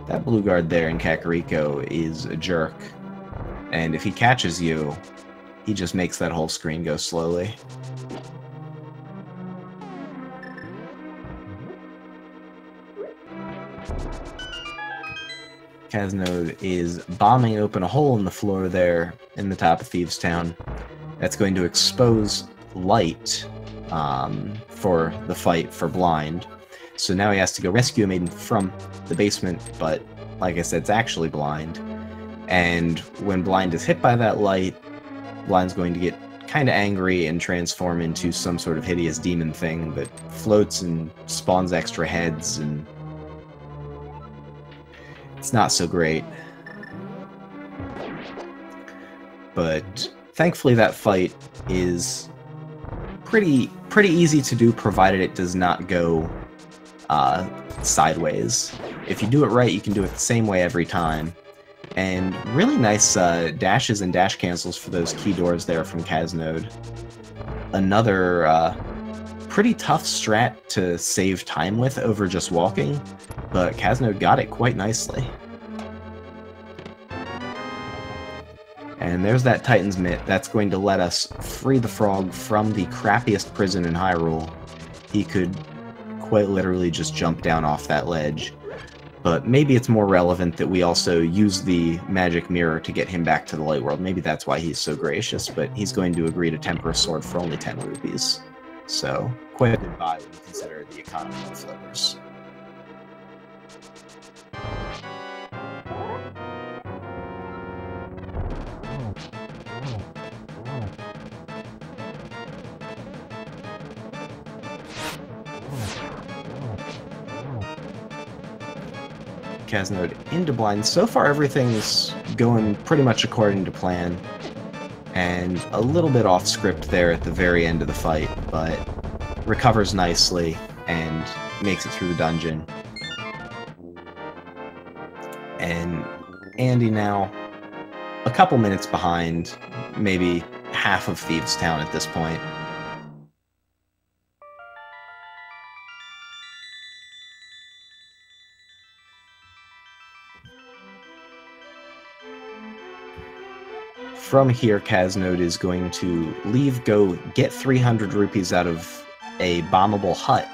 That blue guard there in Kakariko is a jerk. And if he catches you, he just makes that whole screen go slowly. Caznode is bombing open a hole in the floor there in the top of Thieves' Town. That's going to expose Light for the fight for blind. So now he has to go rescue a maiden from the basement, but like I said, it's actually blind. And when blind is hit by that light, blind's going to get kind of angry and transform into some sort of hideous demon thing that floats and spawns extra heads, and it's not so great. But thankfully that fight is pretty easy to do, provided it does not go sideways. If you do it right, you can do it the same way every time. And really nice dashes and dash cancels for those key doors there from Caznode. Another pretty tough strat to save time with over just walking, but Caznode got it quite nicely. And there's that Titan's Mitt. That's going to let us free the frog from the crappiest prison in Hyrule. He could quite literally just jump down off that ledge. But maybe it's more relevant that we also use the magic mirror to get him back to the light world. Maybe that's why he's so gracious, but he's going to agree to temper a sword for only 10 rupees. So, quite a good buy when you consider the economy of flippers. Caznode into blind. So far everything's going pretty much according to plan, and a little bit off script there at the very end of the fight, but recovers nicely and makes it through the dungeon. And Andy now a couple minutes behind, maybe half of Thieves' Town at this point. From here, Caznode is going to leave, go get 300 rupees out of a bombable hut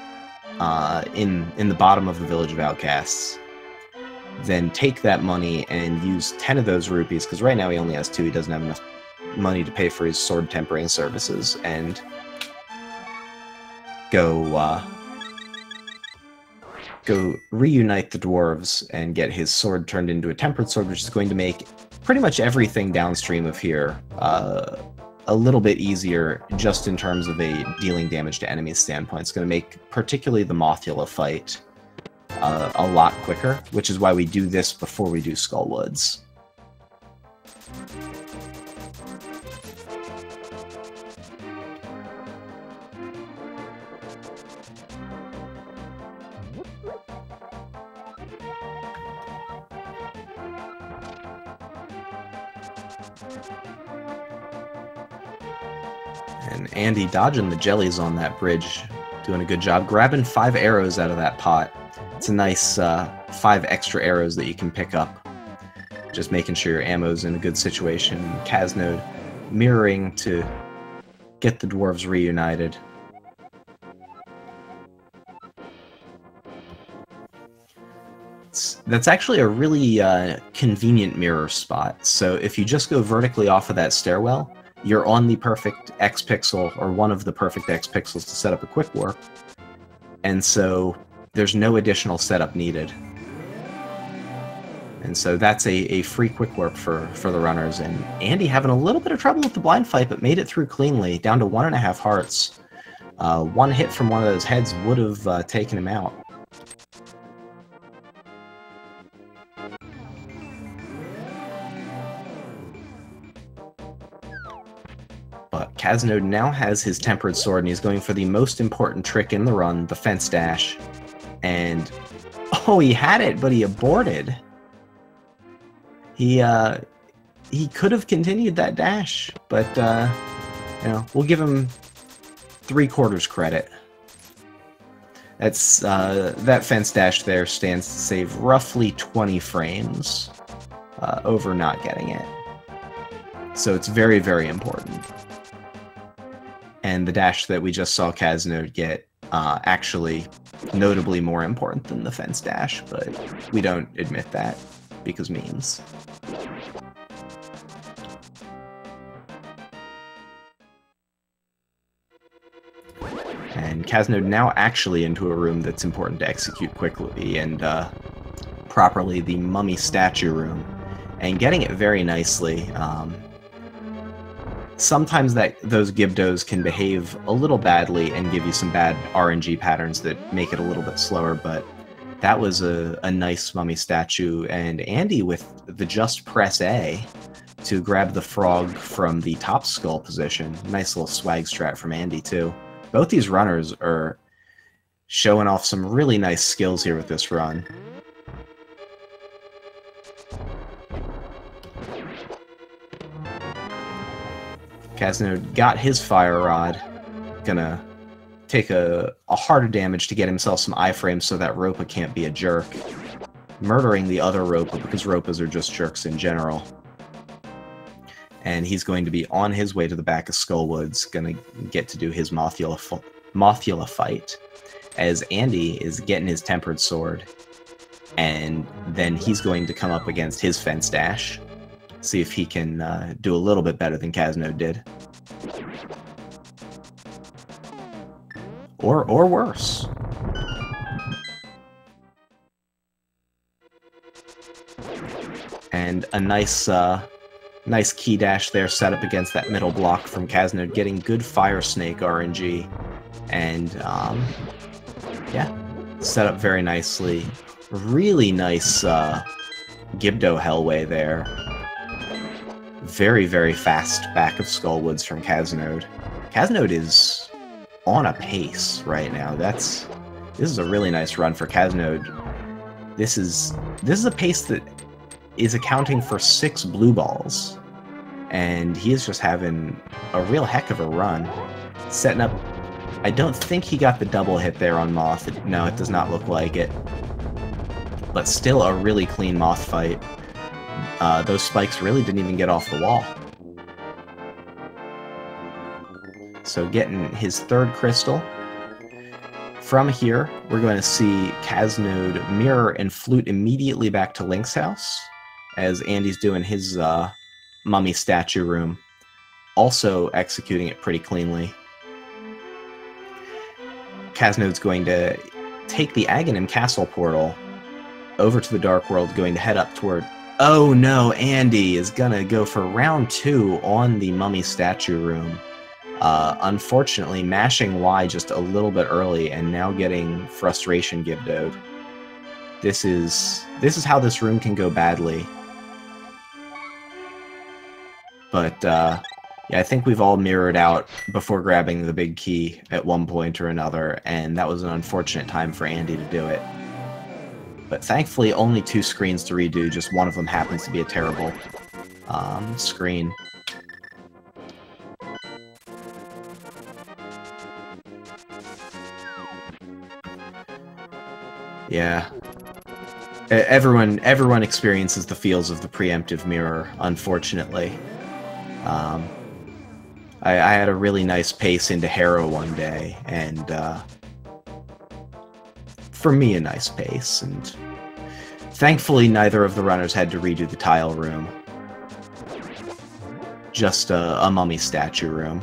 in the bottom of the Village of Outcasts. Then take that money and use 10 of those rupees, because right now he only has 2, he doesn't have enough money to pay for his sword tempering services, and go reunite the dwarves and get his sword turned into a tempered sword, which is going to make pretty much everything downstream of here a little bit easier, just in terms of a dealing damage to enemies standpoint. It's going to make particularly the Mothula fight a lot quicker, which is why we do this before we do Skullwoods. And Andy dodging the jellies on that bridge, doing a good job, grabbing 5 arrows out of that pot. It's a nice 5 extra arrows that you can pick up. Just making sure your ammo's in a good situation. Caznode mirroring to get the dwarves reunited. It's That's actually a really convenient mirror spot. So if you just go vertically off of that stairwell, you're on the perfect X pixel, or one of the perfect X pixels to set up a quick warp. And so there's no additional setup needed. And so that's a free quick warp for the runners. And Andy having a little bit of trouble with the blind fight, but made it through cleanly, down to 1.5 hearts. One hit from one of those heads would have taken him out. But Caznode now has his Tempered Sword, and he's going for the most important trick in the run, the Fence Dash. And, oh, he had it, but he aborted. He could have continued that dash, but, you know, we'll give him 3/4 credit. That's, that Fence Dash there stands to save roughly 20 frames over not getting it. So it's very, very important. And the dash that we just saw Caznode get, actually notably more important than the Fence Dash, but we don't admit that because memes. And Caznode now actually into a room that's important to execute quickly and properly, the Mummy Statue room, and getting it very nicely. Sometimes those Gibdos can behave a little badly and give you some bad RNG patterns that make it a little bit slower, but that was a nice Mummy Statue, and Andy with the just press A to grab the frog from the top skull position. Nice little swag strat from Andy too. Both these runners are showing off some really nice skills here with this run. Caznode got his Fire Rod, gonna take a harder damage to get himself some iframes so that Ropa can't be a jerk. Murdering the other Ropa because Ropas are just jerks in general. And he's going to be on his way to the back of Skullwoods, gonna get to do his Mothula fight, as Andy is getting his Tempered Sword, and then he's going to come up against his Fence Dash, see if he can do a little bit better than Caznode did. Or worse. And a nice nice key dash there set up against that middle block from Caznode, getting good Fire Snake RNG. And yeah, set up very nicely. Really nice Gibdo Hellway there. Very, very fast back of Skullwoods from Caznode. Caznode is on a pace right now. This is a really nice run for Caznode. This is a pace that is accounting for 6 blue balls, and he is just having a real heck of a run. Setting up, I don't think he got the double hit there on Moth. No, it does not look like it. But still a really clean Moth fight. Those spikes really didn't even get off the wall. So getting his 3rd crystal. From here, we're going to see Caznode mirror and flute immediately back to Link's house, as Andy's doing his Mummy Statue room, also executing it pretty cleanly. Caznode's going to take the Aghanim Castle portal over to the Dark World, going to head up toward... Oh no, Andy is gonna go for round 2 on the Mummy Statue room. Unfortunately, mashing Y just a little bit early and now getting Frustration Gibdoed. This is how this room can go badly. But yeah, I think we've all mirrored out before grabbing the big key at one point or another, and that was an unfortunate time for Andy to do it. But thankfully, only 2 screens to redo, just one of them happens to be a terrible screen. Yeah. Everyone experiences the feels of the preemptive mirror, unfortunately. I had a really nice pace into Harrow one day, and for me a nice pace, and Thankfully, neither of the runners had to redo the tile room. Just a mummy statue room.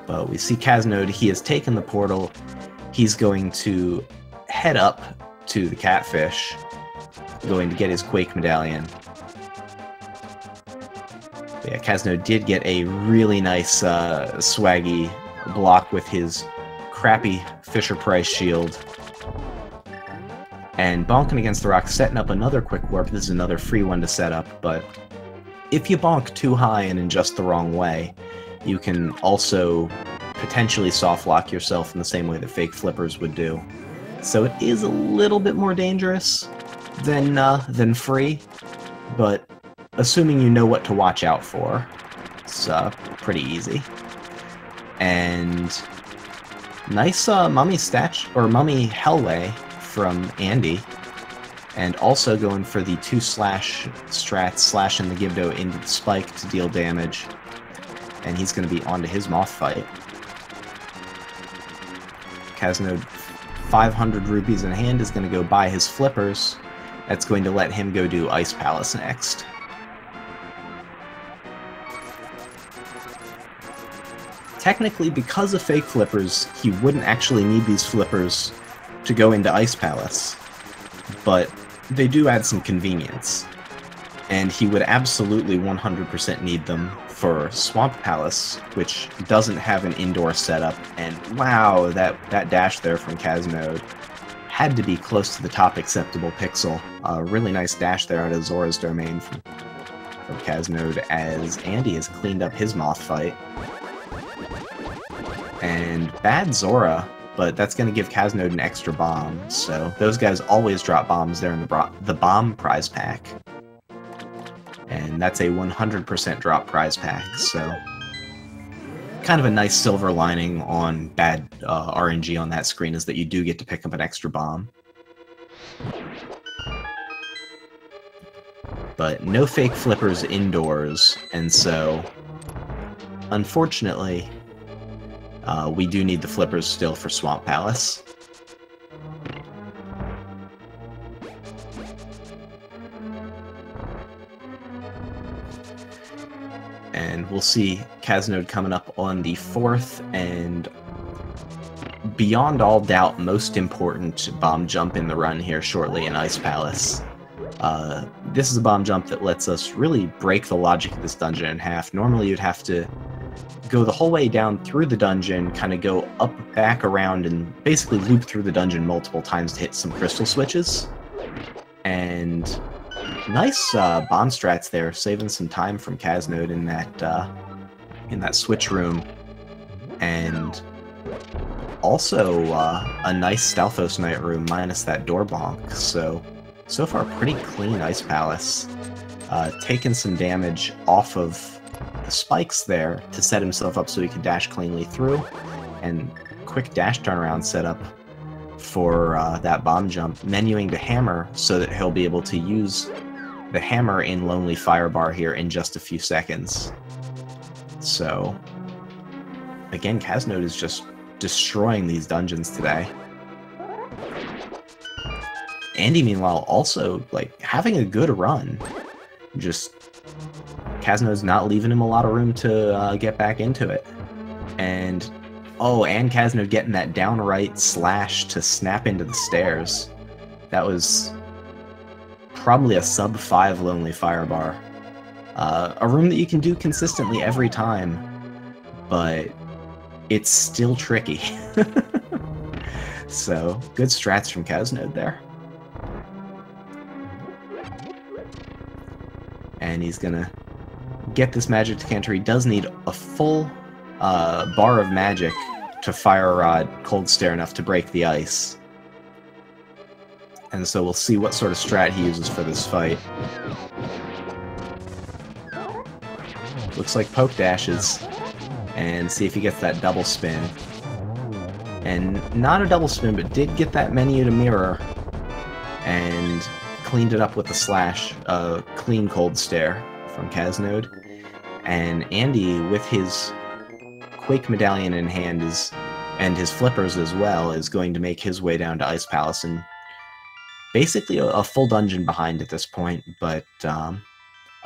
But we see Caznode, he has taken the portal. He's going to head up to the catfish, going to get his Quake medallion. But yeah, Caznode did get a really nice swaggy block with his crappy Fisher-Price shield. And bonking against the rock, setting up another quick warp. This is another free one to set up, but if you bonk too high and in just the wrong way, you can also potentially soft lock yourself in the same way that fake flippers would do. So it is a little bit more dangerous than free, but assuming you know what to watch out for, it's pretty easy. And nice mummy mummy hellway from Andy, and also going for the 2 slash strats, slashing the Gibdo into the spike to deal damage. And he's going to be onto his moth fight. Caznode, 500 rupees in hand, is going to go buy his flippers. That's going to let him go do Ice Palace next. Technically, because of fake flippers, he wouldn't actually need these flippers to go into Ice Palace, but they do add some convenience. And he would absolutely 100% need them for Swamp Palace, which doesn't have an indoor setup. And wow, that dash there from Caznode had to be close to the top acceptable pixel. A really nice dash there out of Zora's domain from Caznode, as Andy has cleaned up his moth fight. And bad Zora, but that's going to give Caznode an extra bomb, so those guys always drop bombs there in the bomb prize pack. And that's a 100% drop prize pack, so kind of a nice silver lining on bad RNG on that screen is that you do get to pick up an extra bomb. But no fake flippers indoors, and so unfortunately we do need the flippers still for Swamp Palace. And we'll see Caznode coming up on the 4th and beyond all doubt most important bomb jump in the run here shortly in Ice Palace. This is a bomb jump that lets us really break the logic of this dungeon in half. Normally you'd have to go the whole way down through the dungeon, kind of go up, back, around, and basically loop through the dungeon multiple times to hit some crystal switches. And nice bomb strats there, saving some time from Caznode in that switch room. And also a nice Stalfos Knight room minus that door bonk. So far pretty clean Ice Palace. Taking some damage off of the spikes there to set himself up so he could dash cleanly through, and quick dash turnaround setup for that bomb jump, menuing to hammer so that he'll be able to use the hammer in Lonely Firebar here in just a few seconds. So again, Caznode is just destroying these dungeons today. Andy, meanwhile, also like having a good run. Just Caznode's not leaving him a lot of room to get back into it. And Caznode getting that downright slash to snap into the stairs. That was probably a sub 5 Lonely Firebar. A room that you can do consistently every time, but it's still tricky. So, good strats from Caznode there. And he's gonna get this magic decanter. He does need a full bar of magic to Fire Rod Cold Stare enough to break the ice. And so we'll see what sort of strat he uses for this fight. Looks like poke dashes. And see if he gets that double spin. And not a double spin, but did get that menu to mirror. And cleaned it up with the slash, clean Cold Stare from Caznode. And Andy, with his Quake Medallion in hand and his flippers as well, is going to make his way down to Ice Palace, and basically a full dungeon behind at this point, but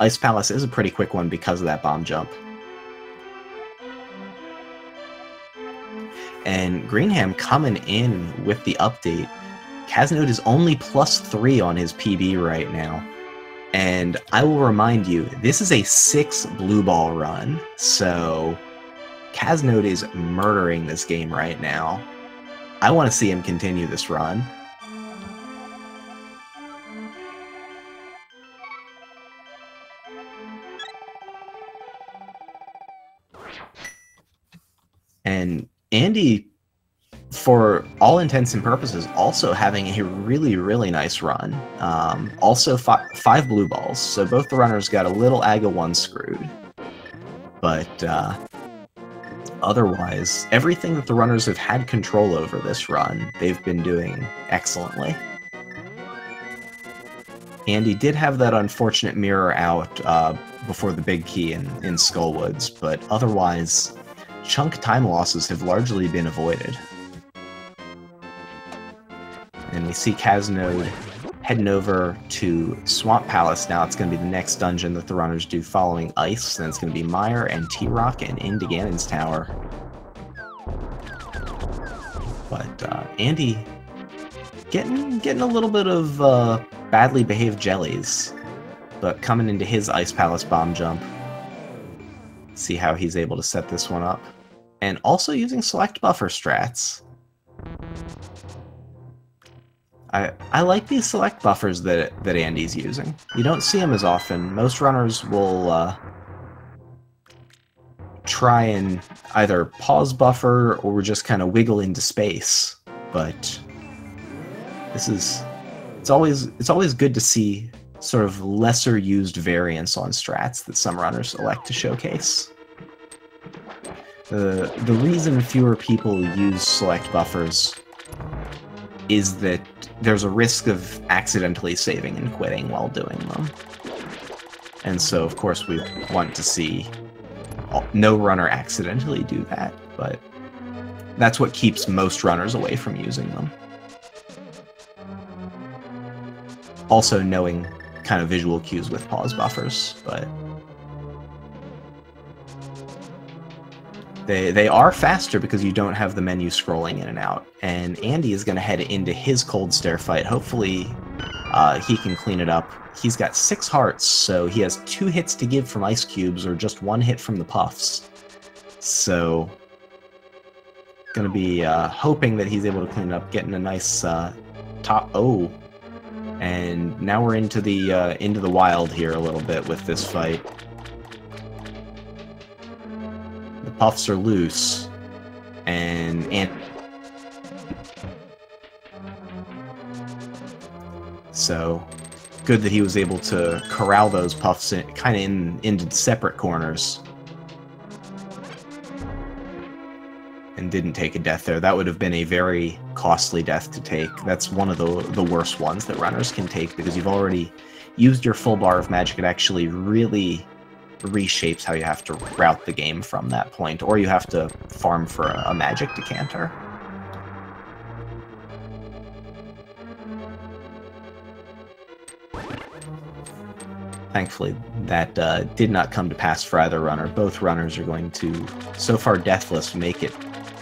Ice Palace is a pretty quick one because of that bomb jump. And Greenham coming in with the update. Caznode is only +3 on his PB right now. And I will remind you, this is a 6 blue ball run, so Caznode is murdering this game right now. I want to see him continue this run. And Andy, for all intents and purposes, also having a really, really nice run. Also 5 blue balls, so both the runners got a little AGA 1 screwed. But otherwise, everything that the runners have had control over this run, they've been doing excellently. Andy did have that unfortunate mirror out before the big key in Skullwoods, but otherwise, chunk time losses have largely been avoided. And we see Caznode heading over to Swamp Palace now. It's going to be the next dungeon that the runners do following Ice. Then it's going to be Mire and T-Rock and into Ganon's Tower. But Andy getting a little bit of badly behaved jellies, but coming into his Ice Palace bomb jump. See how he's able to set this one up. And also using select buffer strats. I like these select buffers that Andy's using. You don't see them as often. Most runners will try and either pause buffer or just kind of wiggle into space. But it's always good to see sort of lesser used variants on strats that some runners elect to showcase. The reason fewer people use select buffers is that there's a risk of accidentally saving and quitting while doing them. And so, of course, we want to see no runner accidentally do that, but that's what keeps most runners away from using them. Also knowing kind of visual cues with pause buffers, but they are faster because you don't have the menu scrolling in and out. And Andy is going to head into his cold stare fight. Hopefully he can clean it up. He's got 6 hearts, so he has 2 hits to give from ice cubes or just 1 hit from the puffs. So going to be hoping that he's able to clean it up, getting a nice top. Oh, and now we're into the wild here a little bit with this fight. The puffs are loose, and so good that he was able to corral those puffs kind of into separate corners and didn't take a death there. That would have been a very costly death to take. That's one of the worst ones that runners can take because you've already used your full bar of magic. It actually really reshapes how you have to route the game from that point, or you have to farm for a magic decanter. Thankfully, that did not come to pass for either runner. Both runners are going to, so far deathless, make it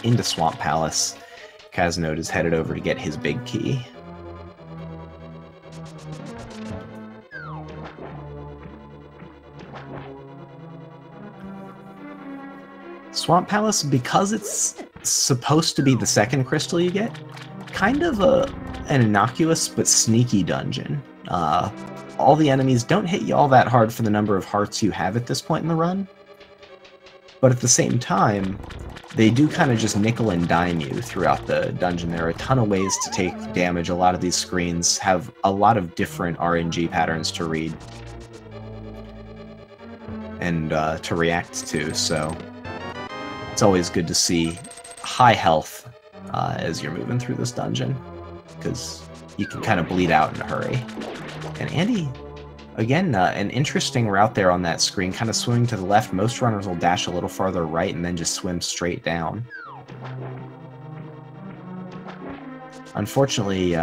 into Swamp Palace. Caznode is headed over to get his big key. Swamp Palace, because it's supposed to be the second crystal you get, kind of an innocuous but sneaky dungeon. All the enemies don't hit you all that hard for the number of hearts you have at this point in the run, but at the same time, they do kind of just nickel and dime you throughout the dungeon. There are a ton of ways to take damage. A lot of these screens have a lot of different RNG patterns to read and to react to, so it's always good to see high health as you're moving through this dungeon, because you can kind of bleed out in a hurry. And Andy, Again, an interesting route there on that screen, kind of swimming to the left. Most runners will dash a little farther right and then just swim straight down. Unfortunately,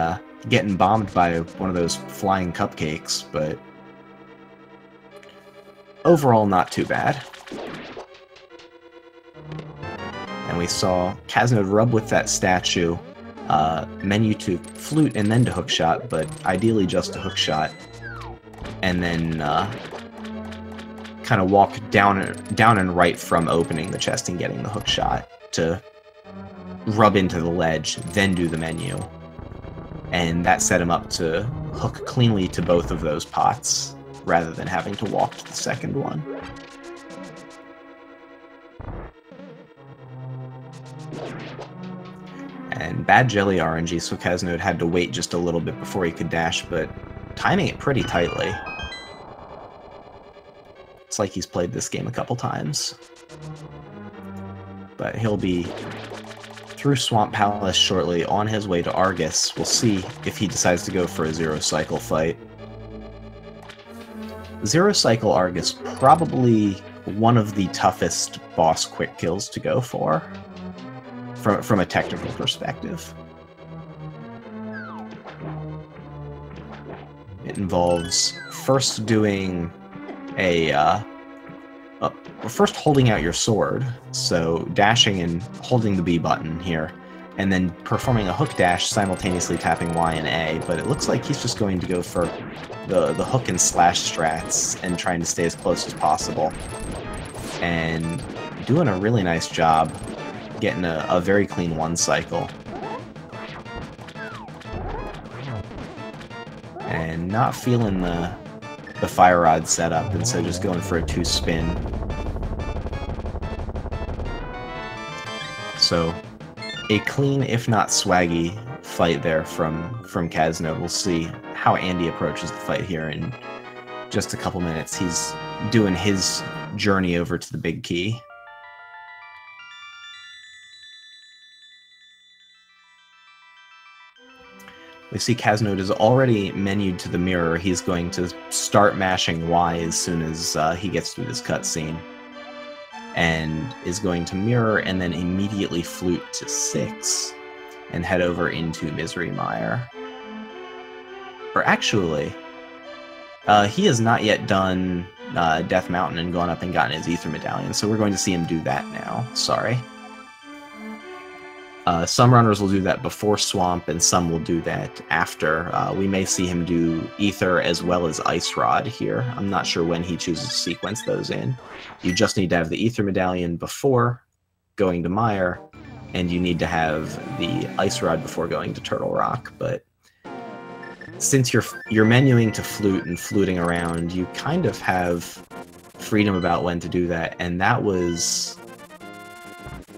getting bombed by one of those flying cupcakes, but overall not too bad. And we saw caznode rub with that statue, menu to flute and then to hookshot, but ideally just to hookshot, and then kind of walk down and right from opening the chest and getting the hookshot to rub into the ledge, then do the menu. And that set him up to hook cleanly to both of those pots, rather than having to walk to the second one. And bad jelly RNG, so caznode had to wait just a little bit before he could dash, but timing it pretty tightly. It's like he's played this game a couple times. But he'll be through Swamp Palace shortly, on his way to Argus. We'll see if he decides to go for a zero-cycle fight. Zero-cycle Argus, probably one of the toughest boss quick kills to go for, from a technical perspective. It involves first doing a first holding out your sword, so dashing and holding the B button here, and then performing a hook dash, simultaneously tapping Y and A, but it looks like he's just going to go for the hook and slash strats and trying to stay as close as possible. And doing a really nice job getting a very clean one cycle. And not feeling the fire rod setup, and so just going for a 2-spin. So, a clean, if not swaggy, fight there from caznode. We'll see how Andy approaches the fight here in just a couple minutes. He's doing his journey over to the big key. We see caznode is already menued to the mirror. He's going to start mashing Y as soon as he gets through this cutscene. And is going to mirror and then immediately flute to 6 and head over into Misery Mire. Or actually, he has not yet done Death Mountain and gone up and gotten his Ether Medallion, so we're going to see him do that now. Sorry. Some runners will do that before Swamp, and some will do that after. We may see him do Ether as well as Ice Rod here. I'm not sure when he chooses to sequence those in. You just need to have the Ether Medallion before going to Mire, and you need to have the Ice Rod before going to Turtle Rock. But since you're menuing to flute and fluting around, you kind of have freedom about when to do that, and that was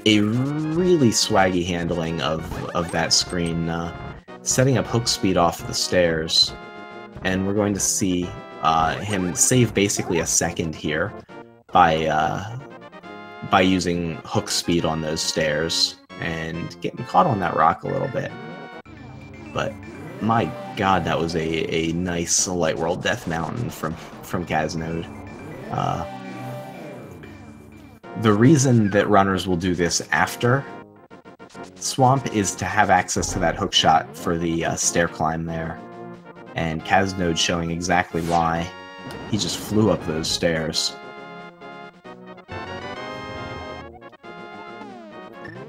a really swaggy handling of that screen, setting up hook speed off the stairs, and we're going to see him save basically a second here by using hook speed on those stairs and getting caught on that rock a little bit. But my god, that was a nice Light World Death Mountain from caznode. The reason that runners will do this after Swamp is to have access to that hookshot for the stair climb there. And caznode showing exactly why. He just flew up those stairs.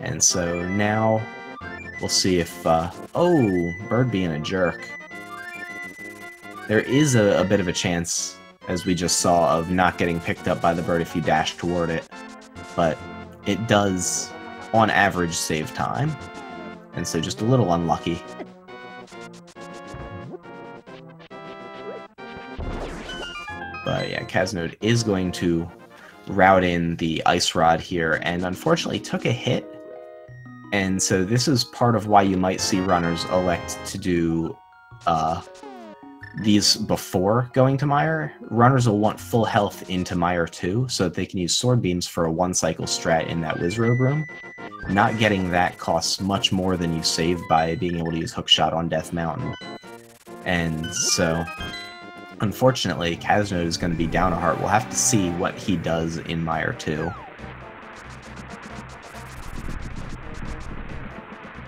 And so now we'll see if... oh, Bird being a jerk. There is a bit of a chance, as we just saw, of not getting picked up by the bird if you dash toward it. But it does, on average, save time. And so just a little unlucky. But yeah, caznode is going to route in the Ice Rod here, and unfortunately took a hit. And so this is part of why you might see runners elect to do these before going to Mire. Runners will want full health into Mire 2, so that they can use Sword Beams for a one-cycle strat in that Wizrobe room. Not getting that costs much more than you save by being able to use Hookshot on Death Mountain. And so Unfortunately, caznode is going to be down a heart. We'll have to see what he does in Mire 2.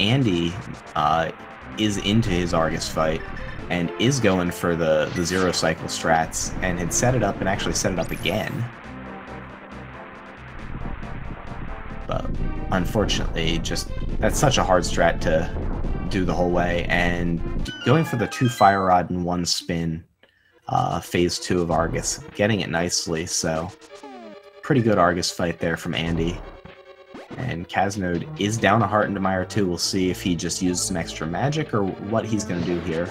Andy is into his Argus fight and is going for the zero cycle strats, and had set it up and actually set it up again. But unfortunately, just that's such a hard strat to do the whole way, and going for the 2 Fire Rod and 1 spin phase 2 of Argus, getting it nicely, so pretty good Argus fight there from Andy. And caznode is down a heart into Mire 2. We'll see if he just used some extra magic or what he's going to do here.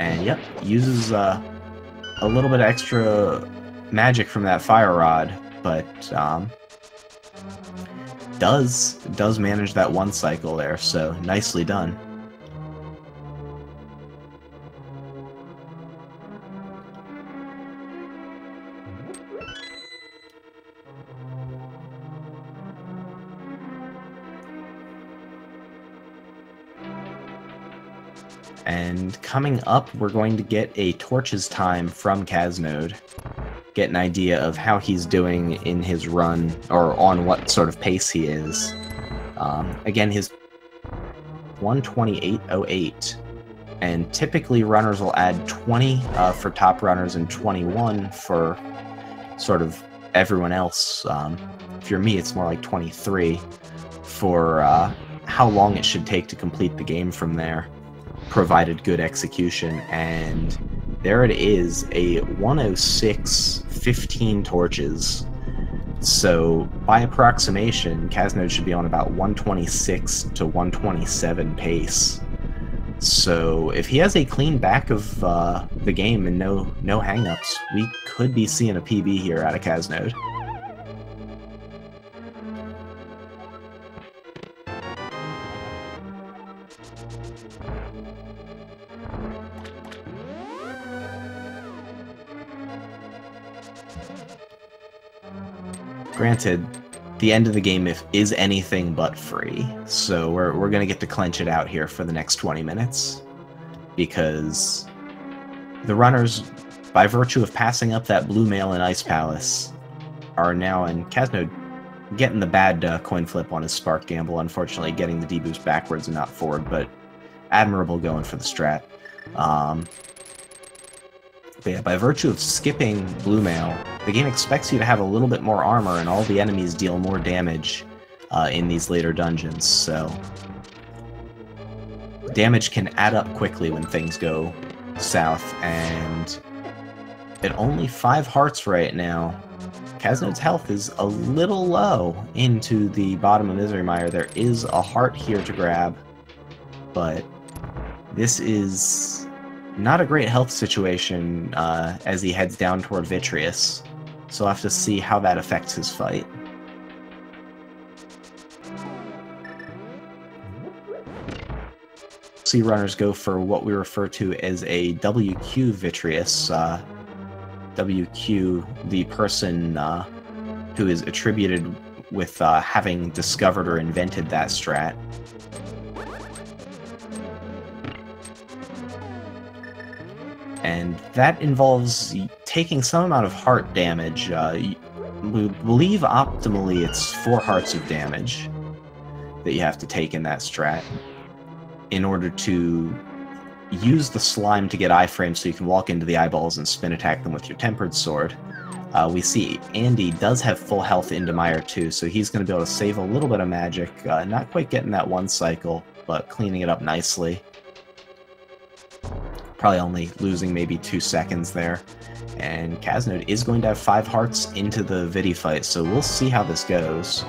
And yep, uses a little bit of extra magic from that Fire Rod, but does manage that 1 cycle there, so nicely done. And coming up, we're going to get a Torches time from caznode. Get an idea of how he's doing in his run, or on what sort of pace he is. Again, his 128.08, and typically runners will add 20 for top runners and 21 for sort of everyone else. If you're me, it's more like 23 for how long it should take to complete the game from there, provided good execution. And there it is, a 106.15 torches. So by approximation, caznode should be on about 126 to 127 pace. So if he has a clean back of the game and no hangups, we could be seeing a PB here out of caznode. Granted, the end of the game is anything but free, so we're going to get to clench it out here for the next 20 minutes, because the runners, by virtue of passing up that blue mail in Ice Palace, are now in caznode getting the bad coin flip on his Spark Gamble, unfortunately getting the deboost backwards and not forward, but admirable going for the strat. But yeah, by virtue of skipping blue mail, the game expects you to have a little bit more armor, and all the enemies deal more damage in these later dungeons, so damage can add up quickly when things go south. And at only 5 hearts right now, caznode's health is a little low into the bottom of Misery Mire. There is a heart here to grab, but this is not a great health situation as he heads down toward Vitreous, so we'll have to see how that affects his fight. See runners go for what we refer to as a WQ Vitreous. WQ, the person who is attributed with having discovered or invented that strat. And that involves taking some amount of heart damage. We believe optimally it's 4 hearts of damage that you have to take in that strat in order to use the slime to get iframes so you can walk into the eyeballs and spin attack them with your Tempered Sword. We see Andy does have full health into Mire 2, so he's going to be able to save a little bit of magic. Not quite getting that 1 cycle, but cleaning it up nicely. Probably only losing maybe 2 seconds there. And caznode is going to have 5 hearts into the Vidi fight, so we'll see how this goes.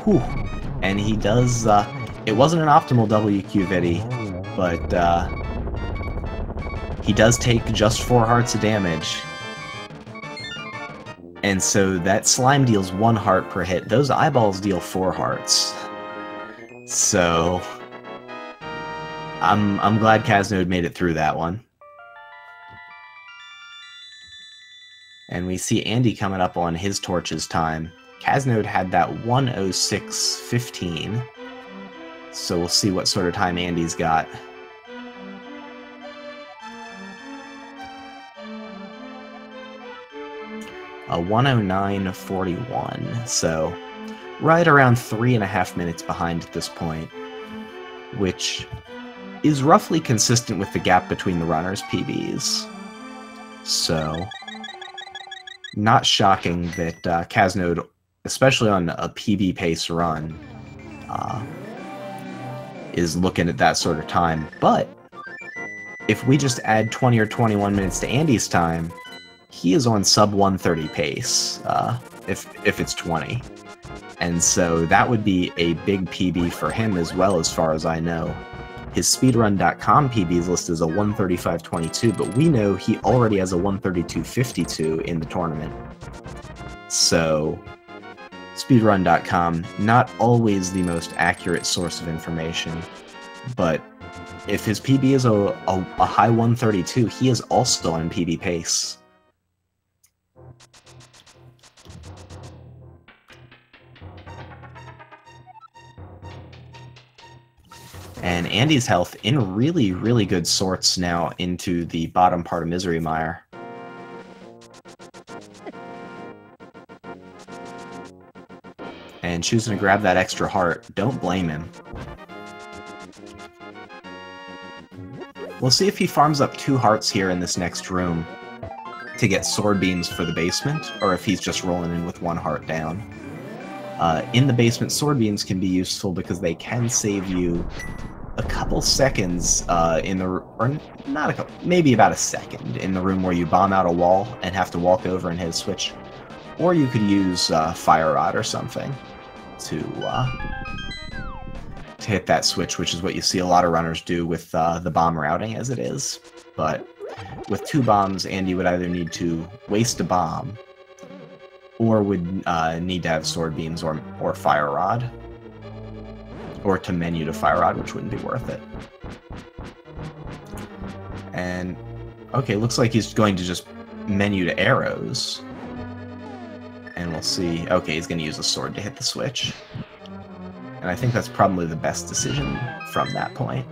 Whew. And he does, it wasn't an optimal WQ Vidi, but he does take just 4 hearts of damage. And so that slime deals 1 heart per hit. Those eyeballs deal 4 hearts. So I'm glad caznode made it through that one. And we see Andy coming up on his torches time. Caznode had that 1:06:15. So we'll see what sort of time Andy's got. A 1:09:41. So right around 3.5 minutes behind at this point, which is roughly consistent with the gap between the runners' PBs. So not shocking that Caznode, especially on a PB pace run, is looking at that sort of time. But if we just add 20 or 21 minutes to Andy's time, he is on sub 1:30 pace, if it's 20. And so that would be a big PB for him as well, as far as I know. His speedrun.com PBs list is a 1:35:22, but we know he already has a 1:32:52 in the tournament. So speedrun.com, not always the most accurate source of information, but if his PB is a high 1:32, he is also on PB pace. And Andy's health in really, really good sorts now into the bottom part of Misery Mire. And choosing to grab that extra heart. Don't blame him. We'll see if he farms up 2 hearts here in this next room to get sword beams for the basement, or if he's just rolling in with 1 heart down. In the basement, sword beams can be useful because they can save you a couple seconds in the, or not a couple, maybe about a second in the room where you bomb out a wall and have to walk over and hit a switch. Or you could use Fire Rod or something to hit that switch, which is what you see a lot of runners do with the bomb routing as it is. But with 2 bombs, Andy would either need to waste a bomb or would need to have sword beams or Fire Rod. Or to menu to Fire Rod, which wouldn't be worth it. And, okay, looks like he's going to just menu to arrows. And we'll see. Okay, he's going to use a sword to hit the switch. And I think that's probably the best decision from that point.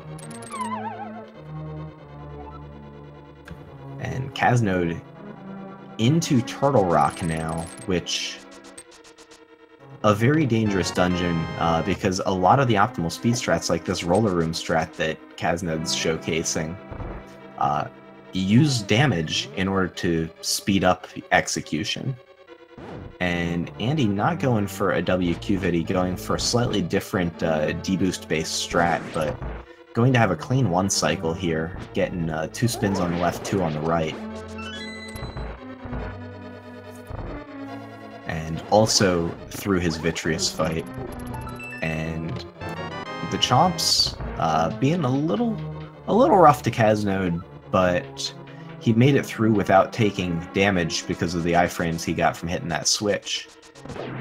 And Caznode into Turtle Rock now, which... a very dangerous dungeon, because a lot of the optimal speed strats, like this roller room strat that Caznode's showcasing, use damage in order to speed up execution. And Andy not going for a WQ viddy, going for a slightly different D-boost based strat, but going to have a clean 1 cycle here, getting 2 spins on the left, 2 on the right. And also through his Vitreous fight. And the chomps being a little rough to Caznode, but he made it through without taking damage because of the iframes he got from hitting that switch.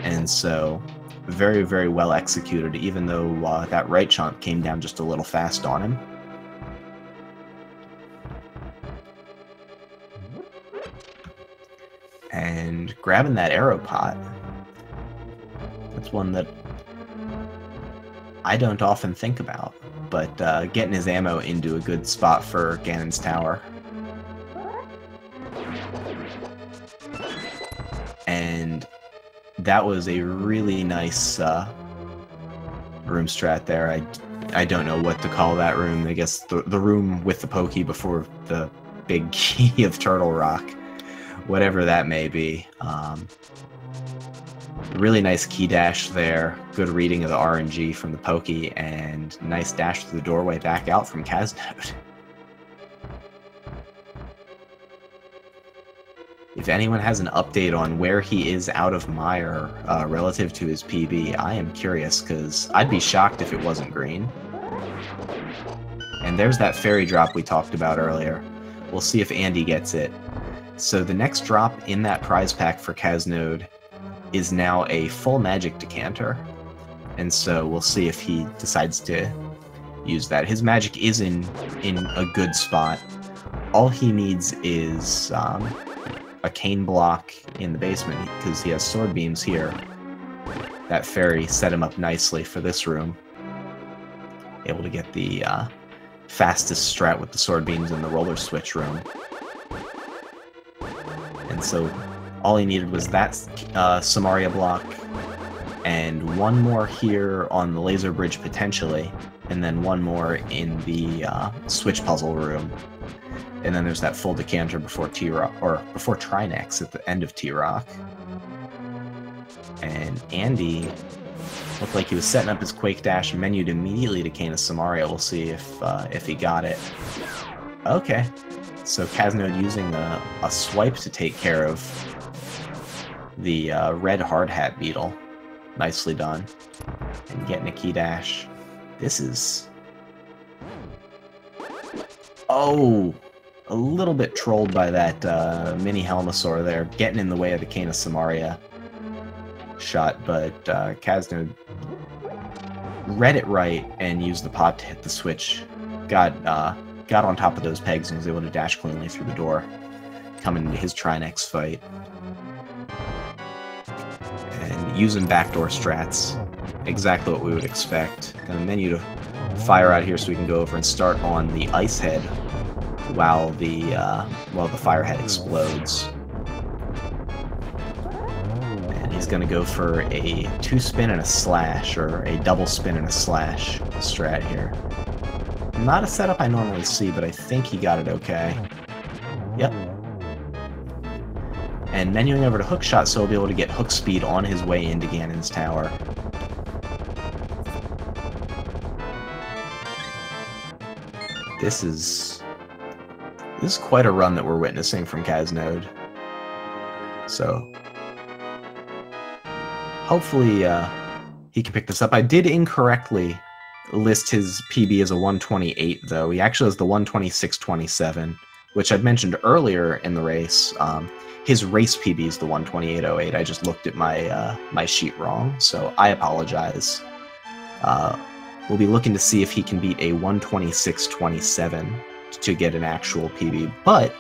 And so very, very well executed, even though that right chomp came down just a little fast on him. And grabbing that arrow pot, that's one that I don't often think about, but getting his ammo into a good spot for Ganon's Tower. And that was a really nice room strat there. I don't know what to call that room. I guess the room with the pokey before the big key of Turtle Rock. Whatever that may be. Really nice key dash there. Good reading of the RNG from the pokey, and nice dash through the doorway back out from Caznode. If anyone has an update on where he is out of Mire relative to his PB, I am curious, because I'd be shocked if it wasn't green. And there's that fairy drop we talked about earlier. We'll see if Andy gets it. So the next drop in that prize pack for Caznode is now a full magic decanter. And so we'll see if he decides to use that. His magic is in a good spot. All he needs is a cane block in the basement because he has sword beams here. That fairy set him up nicely for this room. Able to get the fastest strat with the sword beams in the roller switch room. And so all he needed was that Samaria block and one more here on the laser bridge potentially, and then one more in the switch puzzle room. And then there's that full decanter before T-Rock, or before Trinex at the end of T-Rock. And Andy looked like he was setting up his Quake Dash, menued immediately to Cane of Samaria. We'll see if he got it. Okay, so caznode using a swipe to take care of the red hard hat beetle. Nicely done. And getting a key dash. This is... Oh! A little bit trolled by that mini Helmasaur there, getting in the way of the Cane of Samaria shot, but caznode read it right and used the pop to hit the switch. Got on top of those pegs and was able to dash cleanly through the door, coming into his Trinex fight. And using backdoor strats, exactly what we would expect. Got a menu to fire out here so we can go over and start on the ice head while the fire head explodes. And he's going to go for a 2-spin and a slash, or a double spin and a slash strat here. Not a setup I normally see, but I think he got it okay. Yep. And menuing over to hookshot, so he'll be able to get hook speed on his way into Ganon's tower. This is quite a run that we're witnessing from caznode. So hopefully he can pick this up. I did incorrectly list his PB as a 128, though. He actually has the 126.27, which I'd mentioned earlier in the race. His race PB is the 128.08. I just looked at my sheet wrong, so I apologize. We'll be looking to see if he can beat a 126.27 to get an actual PB, but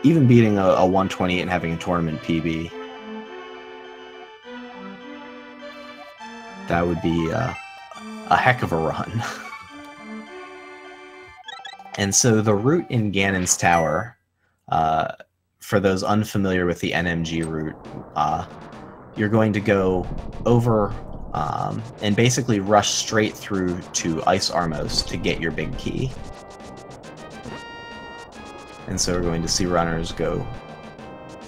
even beating a 128 and having a tournament PB, that would be a heck of a run. And so the route in Ganon's tower, for those unfamiliar with the NMG route, you're going to go over and basically rush straight through to Ice Armos to get your big key. And so we're going to see runners go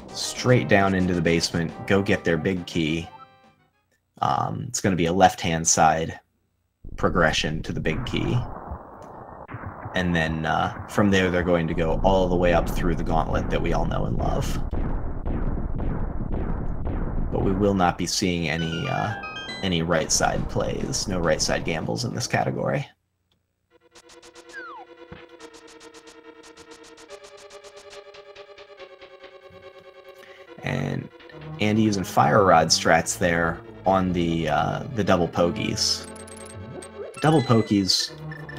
straight down into the basement, go get their big key. It's going to be a left-hand side progression to the big key. And then from there, they're going to go all the way up through the gauntlet that we all know and love. But we will not be seeing any right-side plays, no right-side gambles in this category. And Andy using Fire Rod strats there on the double pokies. Double pokies,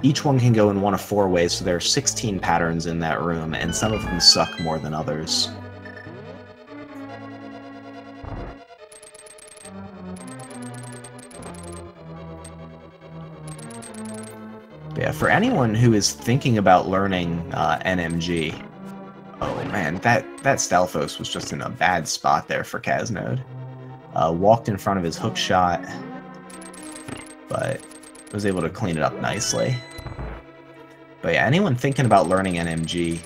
each one can go in one of 4 ways, so there are 16 patterns in that room, and some of them suck more than others. But yeah, for anyone who is thinking about learning NMG, oh man, that Stalfos was just in a bad spot there for caznode. Walked in front of his hook shot, but was able to clean it up nicely. But yeah, anyone thinking about learning NMG,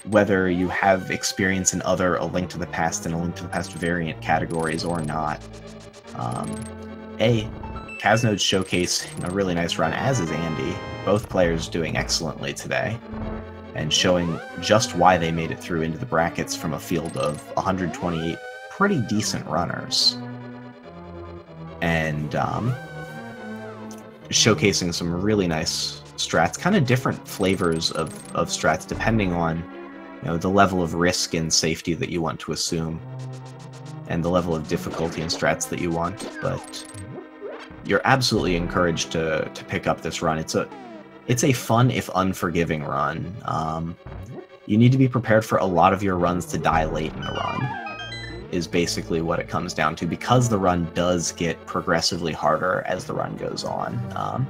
whether you have experience in other A Link to the Past and A Link to the Past variant categories or not, Caznode's showcasing a really nice run, as is Andy. Both players doing excellently today, and showing just why they made it through into the brackets from a field of 128 pretty decent runners. And showcasing some really nice strats, kind of different flavors of strats depending on, you know, the level of risk and safety that you want to assume, and the level of difficulty and strats that you want. But you're absolutely encouraged to pick up this run. It's a fun, if unforgiving, run. You need to be prepared for a lot of your runs to die late in the run, is basically what it comes down to, because the run does get progressively harder as the run goes on.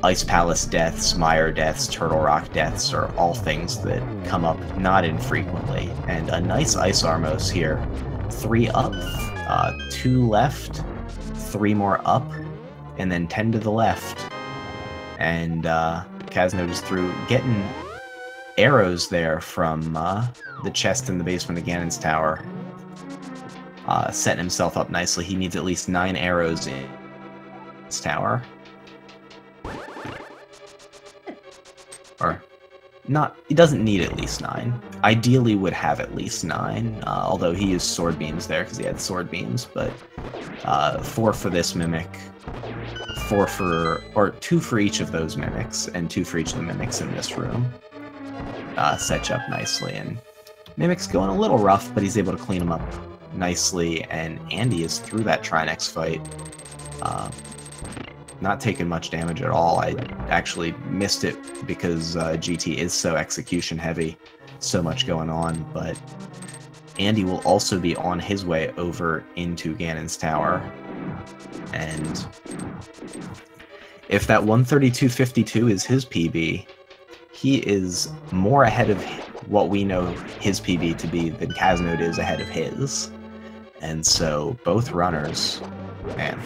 Ice Palace deaths, Mire deaths, Turtle Rock deaths are all things that come up not infrequently. And a nice Ice Armos here. 3 up, 2 left, 3 more up, and then 10 to the left. And caznode is through, getting arrows there from the chest in the basement of Ganon's tower. Setting himself up nicely. He needs at least 9 arrows in his tower. Or, not, he doesn't need at least 9. Ideally would have at least 9, although he used sword beams there because he had sword beams, but 4 for this mimic, 2 for each of those mimics, and 2 for each of the mimics in this room. Set you up nicely, and Mimic's going a little rough, but he's able to clean him up nicely, and Andy is through that Trinex fight. Not taking much damage at all. I actually missed it because GT is so execution heavy, so much going on, but Andy will also be on his way over into Ganon's tower, and if that 132.52 is his PB, he is more ahead of what we know his PB to be than caznode is ahead of his. And so both runners, man,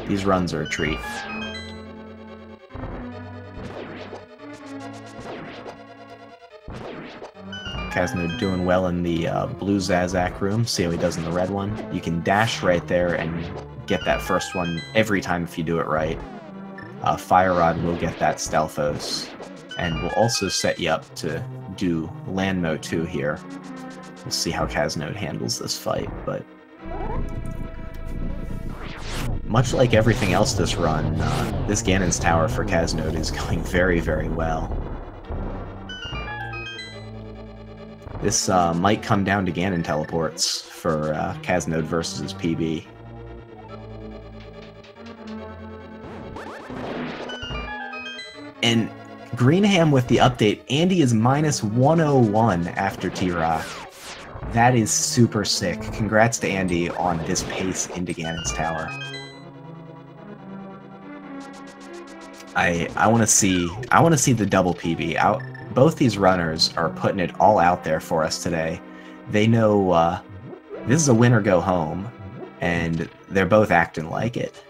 these runs are a treat. Caznode doing well in the blue Zazak room. See how he does in the red one? You can dash right there and get that first one every time if you do it right. Fire Rod will get that Stealthos, and will also set you up to do Landmo 2 here. We'll see how caznode handles this fight, but much like everything else this run, this Ganon's tower for caznode is going very, very well. This might come down to Ganon teleports for caznode versus his PB. And Greenham with the update, Andy is minus 101 after T-Rock. That is super sick. Congrats to Andy on this pace into Ganon's tower. I want to see the double PB. Both these runners are putting it all out there for us today. They know this is a win or go home, and they're both acting like it.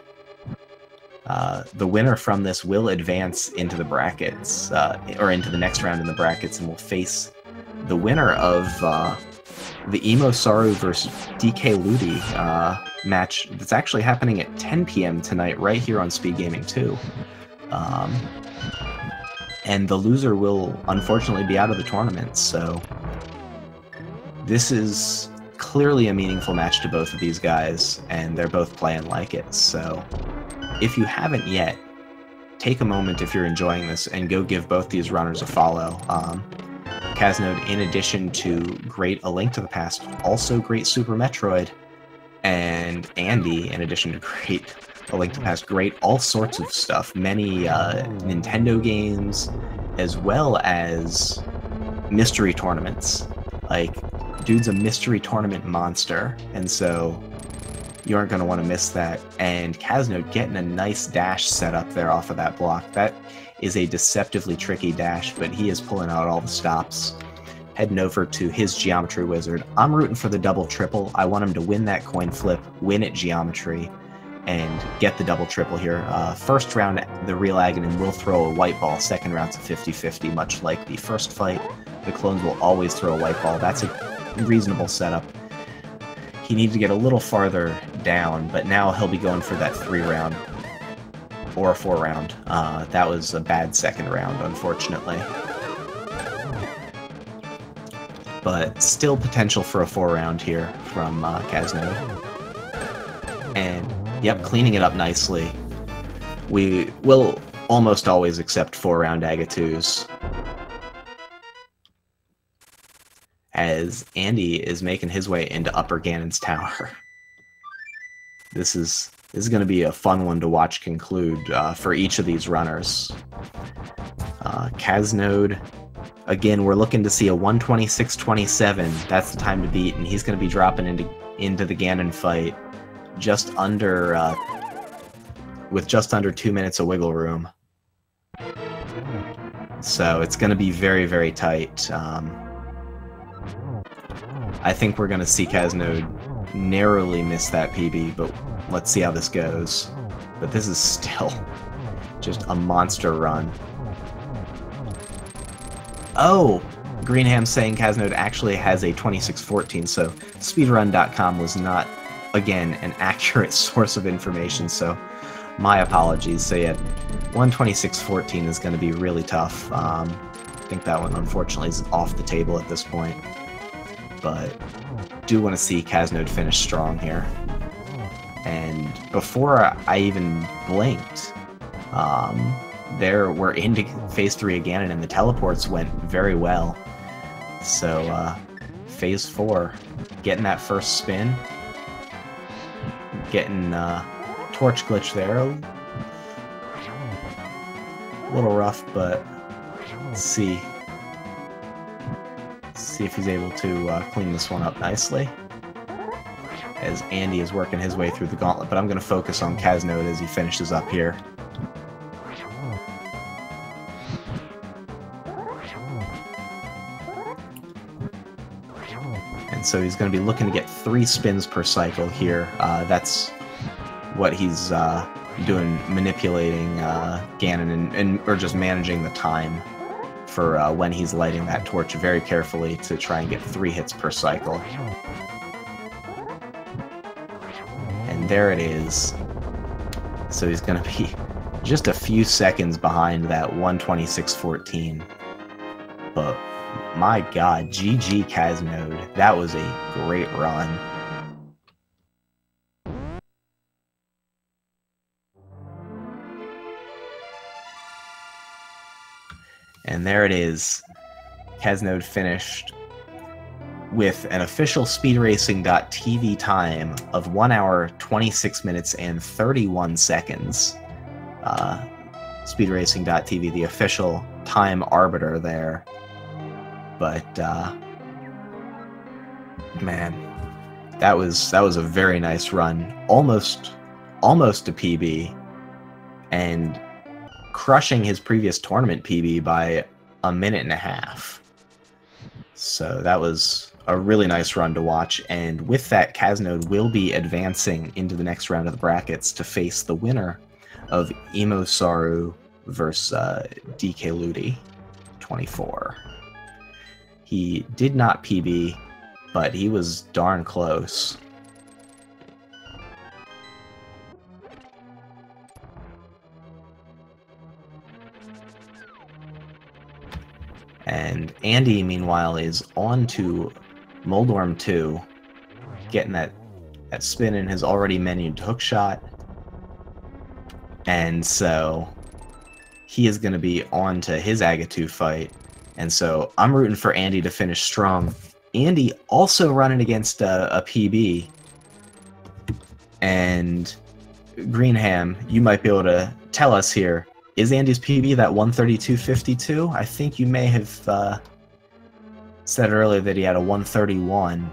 The winner from this will advance into the brackets, or into the next round in the brackets, and will face the winner of the Emo Saru versus DK Ludi match that's actually happening at 10 p.m. tonight right here on Speed Gaming 2. And the loser will unfortunately be out of the tournament, so this is clearly a meaningful match to both of these guys, and they're both playing like it. So if you haven't yet, take a moment if you're enjoying this and go give both these runners a follow. Caznode, in addition to great A Link to the Past, also great Super Metroid, and Andy, in addition to great A Link to the Past, great all sorts of stuff, many Nintendo games, as well as mystery tournaments. Like, dude's a mystery tournament monster, and so you aren't going to want to miss that. And caznode getting a nice dash set up there off of that block. That is a deceptively tricky dash, but he is pulling out all the stops. Heading over to his Geometry Wizard. I'm rooting for the double triple. I want him to win that coin flip, win at Geometry, and get the double triple here. First round, the real Aghanim will throw a white ball. Second round's a 50-50, much like the first fight. The clones will always throw a white ball. That's a reasonable setup. He needed to get a little farther down, but now he'll be going for that 3-round or a 4-round. That was a bad second round, unfortunately. But still potential for a 4-round here from caznode. And, yep, cleaning it up nicely. We will almost always accept 4-round Agatus, as Andy is making his way into Upper Ganon's tower. This is going to be a fun one to watch conclude for each of these runners. Caznode Again, we're looking to see a 126.27. That's the time to beat, and he's going to be dropping into the Ganon fight just under with just under 2 minutes of wiggle room. So it's going to be very, very tight. I think we're going to see caznode narrowly miss that PB, but let's see how this goes. But this is still just a monster run. Oh! Greenham saying caznode actually has a 26.14, so speedrun.com was not, again, an accurate source of information, so my apologies. So yeah, 126.14 is going to be really tough. I think that one, unfortunately, is off the table at this point. But do want to see caznode finish strong here. And before I even blinked, we're into Phase 3 again, and the teleports went very well. So, Phase 4, getting that first spin, getting torch glitch there. A little rough, but let's see. See if he's able to clean this one up nicely, as Andy is working his way through the gauntlet, but I'm going to focus on caznode as he finishes up here. And so he's going to be looking to get 3 spins per cycle here. That's what he's doing, manipulating Ganon or just managing the time for when he's lighting that torch very carefully to try and get 3 hits per cycle. And there it is. So he's going to be just a few seconds behind that 126.14. But my god, GG caznode. That was a great run. And there it is. Caznode finished with an official speedracing.tv time of 1 hour, 26 minutes, and 31 seconds. Speedracing.tv, the official time arbiter there. But, man, that was a very nice run. Almost a PB. And crushing his previous tournament PB by 1.5 minutes. So that was a really nice run to watch, and with that, caznode will be advancing into the next round of the brackets to face the winner of Imosaru versus DK Ludi 24. He did not PB, but he was darn close. And Andy, meanwhile, is on to Moldorm 2, getting that spin in his already menued hookshot. And so he is going to be on to his Agatu fight. And so I'm rooting for Andy to finish strong. Andy also running against a PB. And Greenham, you might be able to tell us here, is Andy's PB that 132.52? I think you may have said earlier that he had a 131,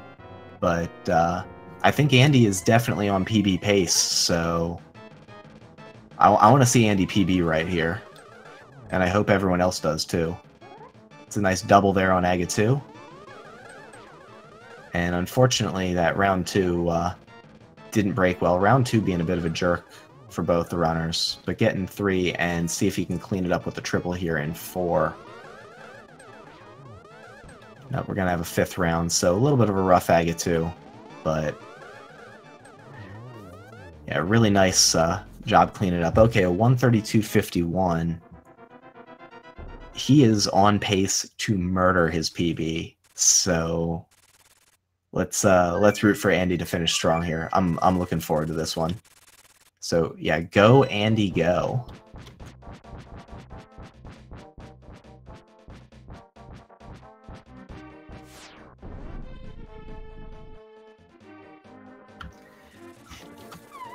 but I think Andy is definitely on PB pace, so I want to see Andy PB right here, and I hope everyone else does too. It's a nice double there on Agatu. And unfortunately, that round 2 didn't break well. Round 2 being a bit of a jerk for both the runners, but getting 3 and see if he can clean it up with the triple here in 4. No, we're going to have a 5th round, so a little bit of a rough Agatu, but yeah, really nice job cleaning it up. Okay, a 132.51. He is on pace to murder his PB, so let's root for Andy to finish strong here. I'm looking forward to this one. So yeah, go Andy, go.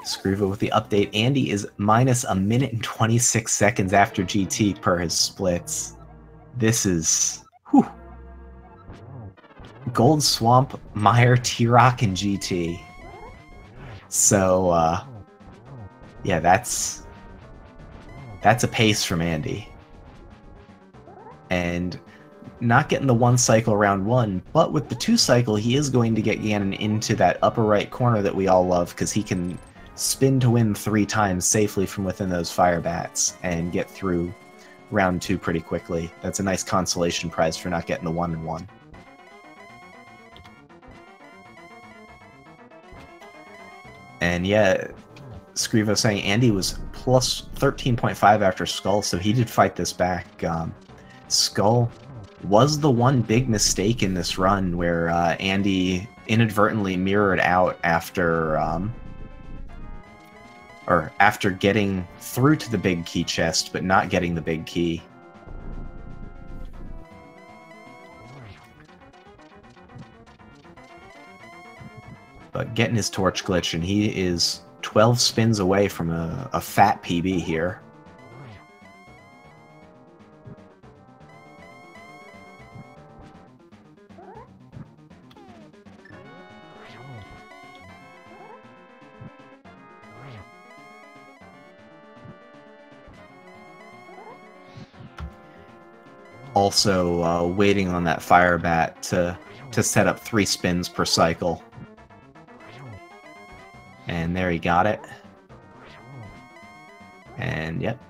Screeva with the update. Andy is minus 1 minute and 26 seconds after GT per his splits. This is Gold Swamp, Meyer, T-Rock, and GT. So, yeah, that's a pace from Andy. And not getting the 1 cycle round 1, but with the 2 cycle, he is going to get Ganon into that upper right corner that we all love, because he can spin to win 3 times safely from within those fire bats and get through round 2 pretty quickly. That's a nice consolation prize for not getting the 1-1. And yeah, Scrivo saying Andy was plus 13.5 after Skull, so he did fight this back. Skull was the one big mistake in this run where Andy inadvertently mirrored out after after getting through to the big key chest, but not getting the big key. But getting his torch glitch, and he is 12 spins away from a fat PB here. Also waiting on that fire bat to set up 3 spins per cycle. And there he got it. And yep.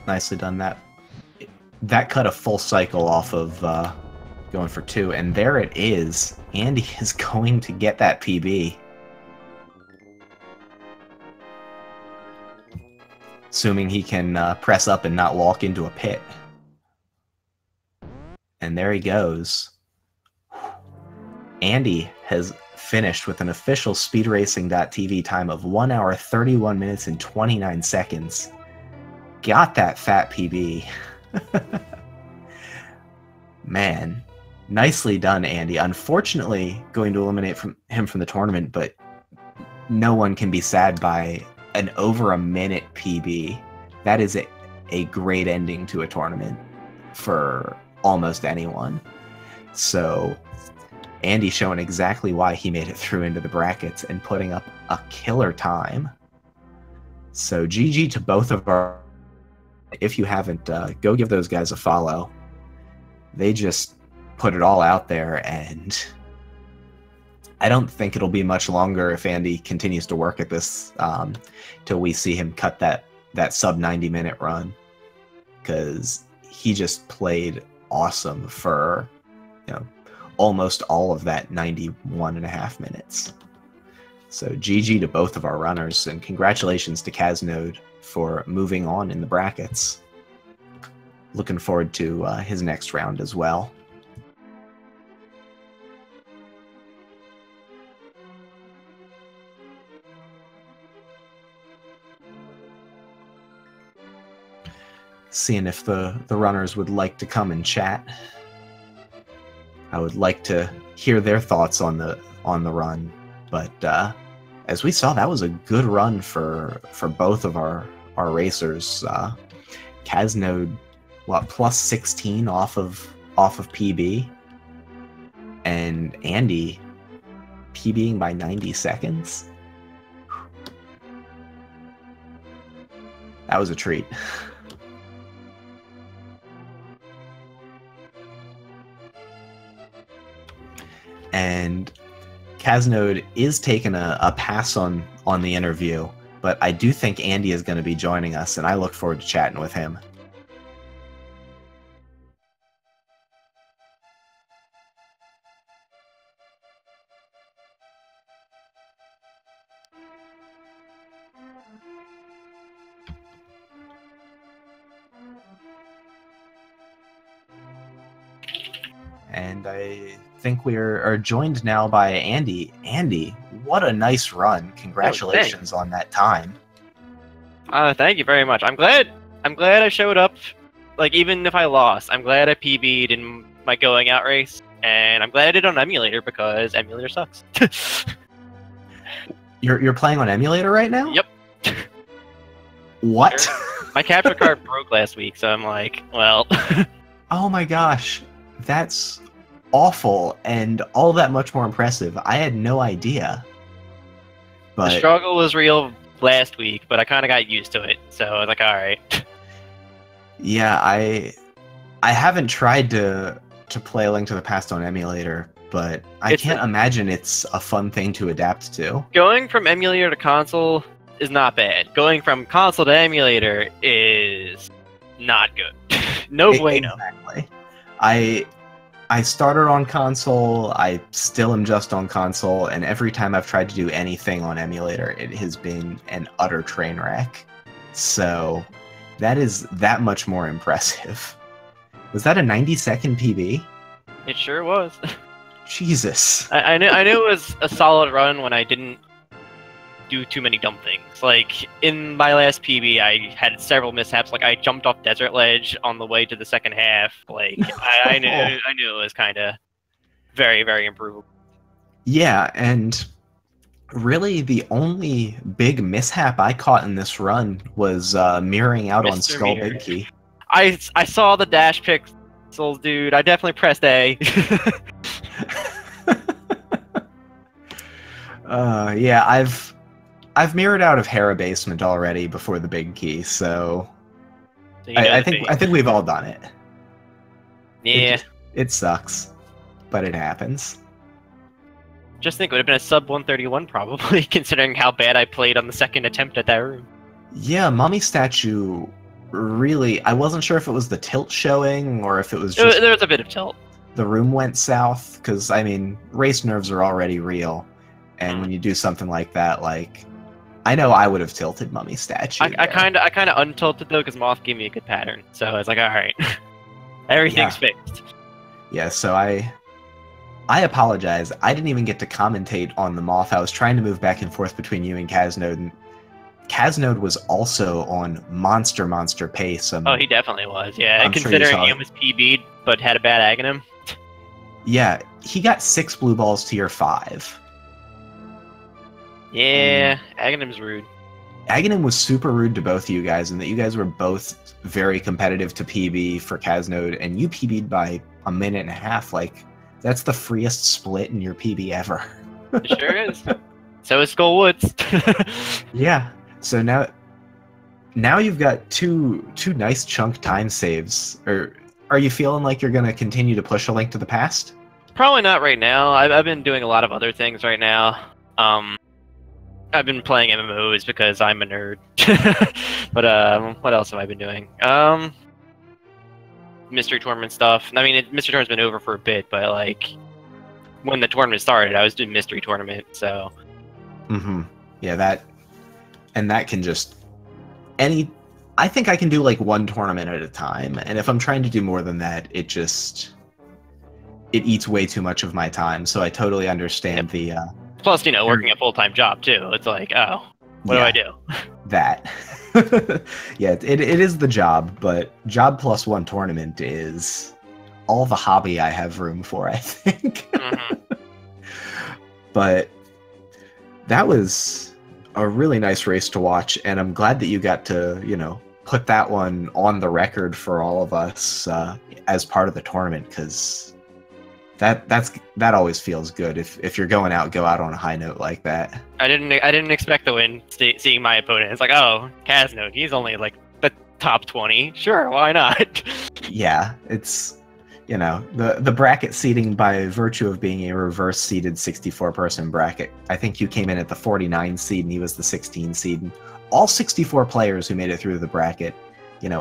Nicely done that. That cut a full cycle off of going for 2. And there it is. Andy is going to get that PB. Assuming he can press up and not walk into a pit. And there he goes. Andy has finished with an official speedracing.tv time of 1 hour, 31 minutes, and 29 seconds. Got that fat PB. Man, nicely done, Andy. Unfortunately, going to eliminate him from the tournament, but no one can be sad by an over a minute PB. That is a great ending to a tournament for almost anyone. So Andy showing exactly why he made it through into the brackets and putting up a killer time. So GG to both of our... If you haven't, go give those guys a follow. They just put it all out there, and I don't think it'll be much longer if Andy continues to work at this till we see him cut that sub 90-minute run, because he just played awesome for, you know, almost all of that 91.5 minutes. So GG to both of our runners, and congratulations to Caznode for moving on in the brackets. Looking forward to his next round as well. Seeing if the runners would like to come and chat. I would like to hear their thoughts on the run, but as we saw, that was a good run for both of our racers. Caznode, what, plus 16 off of PB, and Andy PBing by 90 seconds. That was a treat. And Caznode is taking a pass on the interview, but I do think Andy is going to be joining us, and I look forward to chatting with him. And I think we are joined now by Andy. Andy, what a nice run. Congratulations on that time. Thank you very much. I'm glad I showed up. Like, even if I lost, I'm glad I PB'd in my going out race. And I'm glad I did on emulator, because emulator sucks. You're playing on emulator right now? Yep. What? My capture card broke last week, so I'm like, well... Oh my gosh, that's awful and all that much more impressive. I had no idea. The But struggle was real last week, but I kind of got used to it, so I was like, all right. yeah, I haven't tried to play A Link to the Past on emulator, but I can't imagine it's a fun thing to adapt to. Going from emulator to console is not bad. Going from console to emulator is not good. No bueno. Exactly. I started on console, I still am just on console, and every time I've tried to do anything on emulator, it has been an utter train wreck. So that is that much more impressive. Was that a 90-second PB? It sure was. Jesus. I knew it was a solid run when I didn't do too many dumb things. Like, in my last PB, I had several mishaps. Like, I jumped off Desert Ledge on the way to the second half. Like, I knew it was kind of very, very improvable. Yeah, and really the only big mishap I caught in this run was mirroring out on Skull Big Key. I saw the dash pixels, dude. I definitely pressed A. Yeah, I've mirrored out of Hera Basement already before the big key, so I think we've all done it. Yeah. It sucks, but it happens. Just think it would have been a sub 131 probably, considering how bad I played on the second attempt at that room. Yeah, Mummy Statue really, I wasn't sure if it was the tilt showing or if it was just... There was a bit of tilt. The room went south, because, I mean, race nerves are already real. And when you do something like that, like... I know I would have tilted Mummy Statue. I kind of untilted, though, because Moth gave me a good pattern. So I was like, alright. Everything's fixed. Yeah, so I apologize. I didn't even get to commentate on the Moth. I was trying to move back and forth between you and caznode, and caznode was also on monster pace. Oh, he definitely was, yeah. Considering he was PB'd, but had a bad Aghanim. Yeah, he got 6 blue balls to your 5. Yeah, Aghanim's rude. Aghanim was super rude to both of you guys, and that you guys were both very competitive to PB for caznode, and you PB'd by a minute and a half. Like, that's the freest split in your PB ever. It sure is. So is Skull Woods. Yeah. So now you've got two nice chunk time saves. Or are you feeling like you're gonna continue to push A Link to the Past? Probably not right now. I've been doing a lot of other things right now. I've been playing MMOs because I'm a nerd. But what else have I been doing? Mystery tournament stuff. I mean, Mystery tournament's been over for a bit, but like when the tournament started, I was doing Mystery tournament. So. Yeah, that can just I think I can do like one tournament at a time, and if I'm trying to do more than that, it eats way too much of my time. So I totally understand the. Plus, working a full-time job too. It's like, oh, what do I do? That. Yeah, it is the job, but job plus one tournament is all the hobby I have room for, I think. But that was a really nice race to watch, and I'm glad that you got to, put that one on the record for all of us as part of the tournament, because that always feels good. If you're going out, go out on a high note like that. I didn't expect to win seeing my opponent. It's like, oh, caznode, he's only like the top 20. Sure, why not? Yeah, it's the bracket seeding by virtue of being a reverse seeded 64-person bracket. I think you came in at the 49 seed and he was the 16 seed. And all 64 players who made it through the bracket,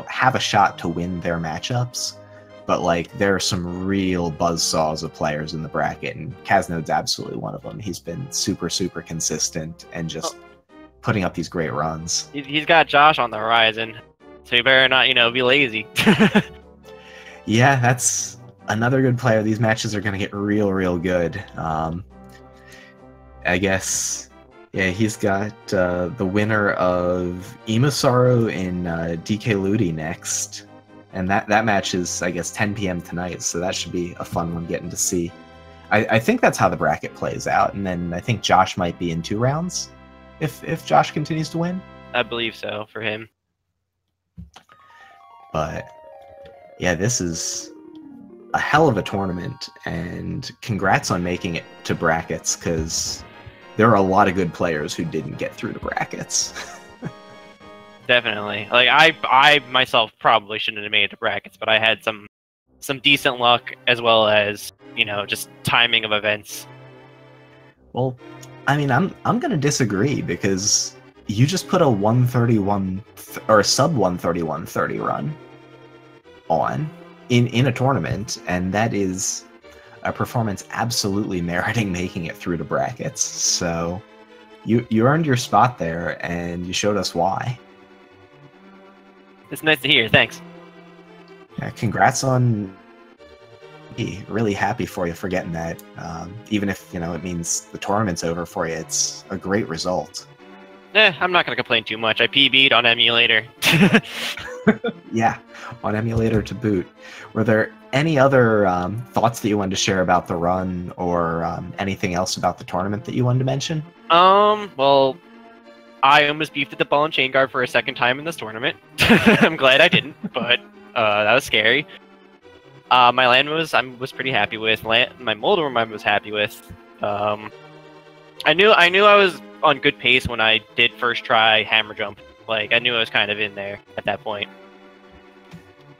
have a shot to win their matchups. But, like, there are some real buzzsaws of players in the bracket, and Caznode's absolutely one of them. He's been super, super consistent and just putting up these great runs. He's got Josh on the horizon, so you better not, be lazy. Yeah, that's another good player. These matches are going to get real, real good. I guess, yeah, he's got the winner of Imasaru and DK Ludi next. And that match is, I guess, 10 p.m. tonight, so that should be a fun one getting to see. I think that's how the bracket plays out, and then I think Josh might be in 2 rounds, if Josh continues to win. I believe so, for him. But, yeah, this is a hell of a tournament, and congrats on making it to brackets, because there are a lot of good players who didn't get through to brackets. Definitely. Like I myself probably shouldn't have made it to brackets, but I had some decent luck, as well as, you know, just timing of events. Well, I mean, I'm gonna disagree, because you just put a 131 or a sub 131.30 run on in a tournament, and that is a performance absolutely meriting making it through to brackets. So you earned your spot there, and you showed us why. It's nice to hear. Thanks. Yeah, congrats on. Really happy for you for getting that. Even if, you know, it means the tournament's over for you, it's a great result. I'm not gonna complain too much. I PB'd on emulator. Yeah, on emulator to boot. Were there any other thoughts that you wanted to share about the run, or anything else about the tournament that you wanted to mention? Well, I almost beefed at the ball and chain guard for a second time in this tournament. I'm glad I didn't, but that was scary. My land I was pretty happy with. My Moldorm I was happy with. I knew I was on good pace when I did first try hammer jump. Like, I knew I was kind of in there at that point.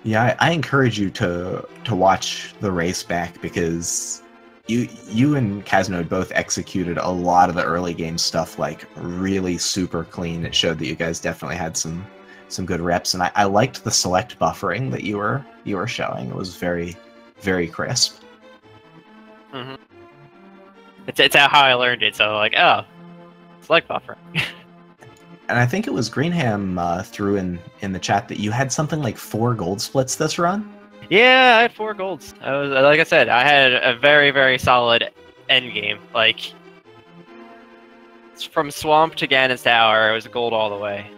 Yeah, I encourage you to watch the race back, because you and caznode both executed a lot of the early game stuff like really super clean. It showed that you guys definitely had some good reps, and I liked the select buffering that you were showing. It was very, very crisp. Mm-hmm. It's how I learned it. So like, oh, select buffering. And I think it was Greenham threw in the chat that you had something like 4 gold splits this run. Yeah, I had 4 golds. I was, like I said, I had a very, very solid end game. Like, from Swamp to Ganon's Tower, it was gold all the way.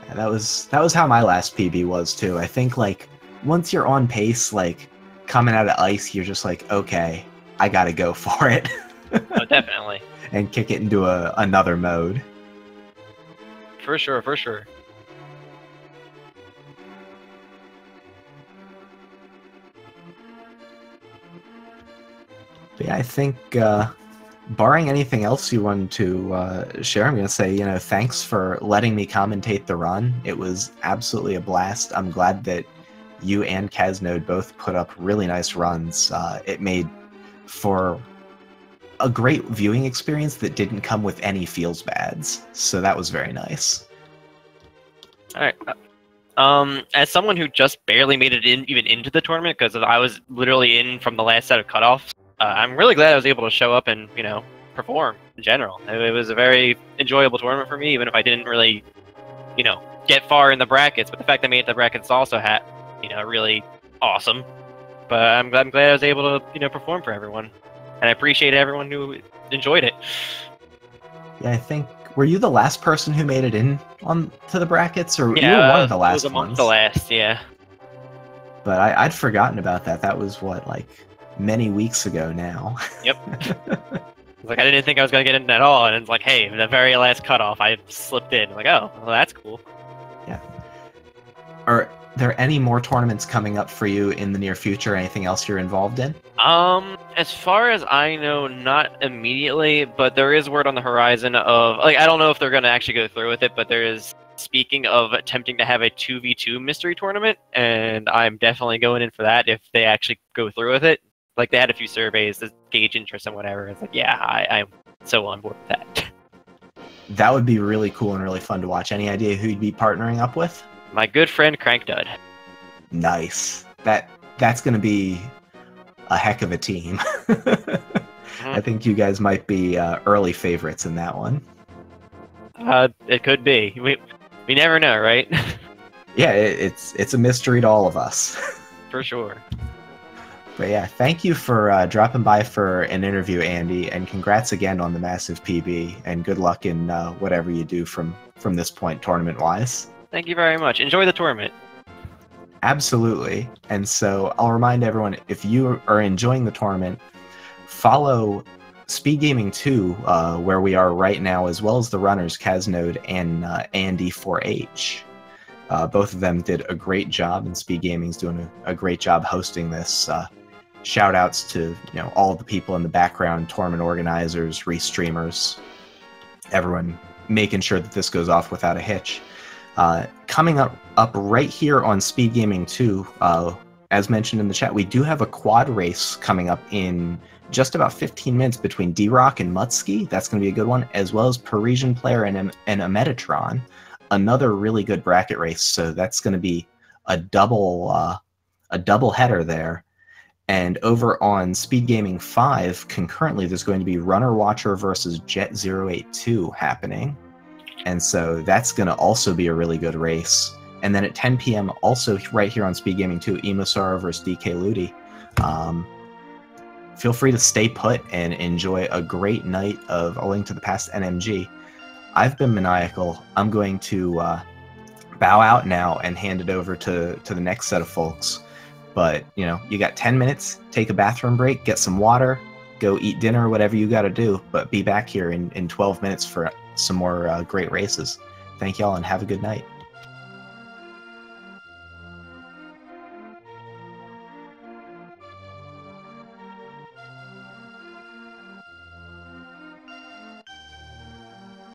Yeah, that was how my last PB was too. I think, like, once you're on pace, like coming out of ice, you're just like, okay, I gotta go for it. Oh, definitely. And kick it into another mode. For sure, for sure. But yeah, I think, barring anything else you wanted to share, I'm going to say, you know, thanks for letting me commentate the run. It was absolutely a blast. I'm glad that you and caznode both put up really nice runs. It made for a great viewing experience that didn't come with any feels bads. So that was very nice. All right. As someone who just barely made it even into the tournament, because I was literally in from the last set of cutoffs, I'm really glad I was able to show up and, you know, perform in general. It was a very enjoyable tournament for me, even if I didn't really, you know, get far in the brackets. But the fact that I made it to the brackets also had, you know, really awesome. But I'm glad I was able to, you know, perform for everyone. And I appreciate everyone who enjoyed it. Yeah, I think, were you the last person who made it in to the brackets, or yeah, you were one of the last was amongst ones? the last, yeah. But I'd forgotten about that. That was what, like, many weeks ago now. Yep. Like, I didn't think I was gonna get in at all, and it's like, hey, the very last cutoff, I slipped in. I'm like, oh, well, that's cool. Yeah. Are there any more tournaments coming up for you in the near future? Anything else you're involved in? As far as I know, not immediately, but there is word on the horizon of, like, I don't know if they're gonna actually go through with it, but there is speaking of attempting to have a 2v2 mystery tournament, and I'm definitely going in for that if they actually go through with it. Like, they had a few surveys to gauge interest and whatever. It's like, yeah, I'm so on board with that. That would be really cool and really fun to watch. Any idea who you'd be partnering up with? My good friend Crankdud. Nice. That's going to be a heck of a team. I think you guys might be early favorites in that one. It could be. We never know, right? Yeah, it's a mystery to all of us. For sure. But yeah, thank you for dropping by for an interview, Andy, and congrats again on the massive PB, and good luck in whatever you do from this point tournament-wise. Thank you very much. Enjoy the tournament. Absolutely. And so I'll remind everyone, if you are enjoying the tournament, follow Speed Gaming 2, where we are right now, as well as the runners caznode and AND4H. Both of them did a great job, and Speed Gaming's doing a great job hosting this. Shout outs to all of the people in the background, tournament organizers, restreamers, everyone making sure that this goes off without a hitch. Coming up right here on Speed Gaming 2, as mentioned in the chat, we do have a quad race coming up in just about 15 minutes between D-Rock and Mutsky. That's going to be a good one, as well as Parisian Player and a Metatron. Another really good bracket race, so that's going to be a double header there. And over on Speed Gaming 5, concurrently, there's going to be Runner Watcher versus Jet 082 happening. And so that's going to also be a really good race. And then at 10 p.m., also right here on Speed Gaming 2, Imosaro versus DK Ludi. Feel free to stay put and enjoy a great night of A Link to the Past NMG. I've been Maniacal. I'm going to bow out now and hand it over to the next set of folks. But, you got 10 minutes, take a bathroom break, get some water, go eat dinner, whatever you got to do. But be back here in 12 minutes for some more great races. Thank y'all and have a good night.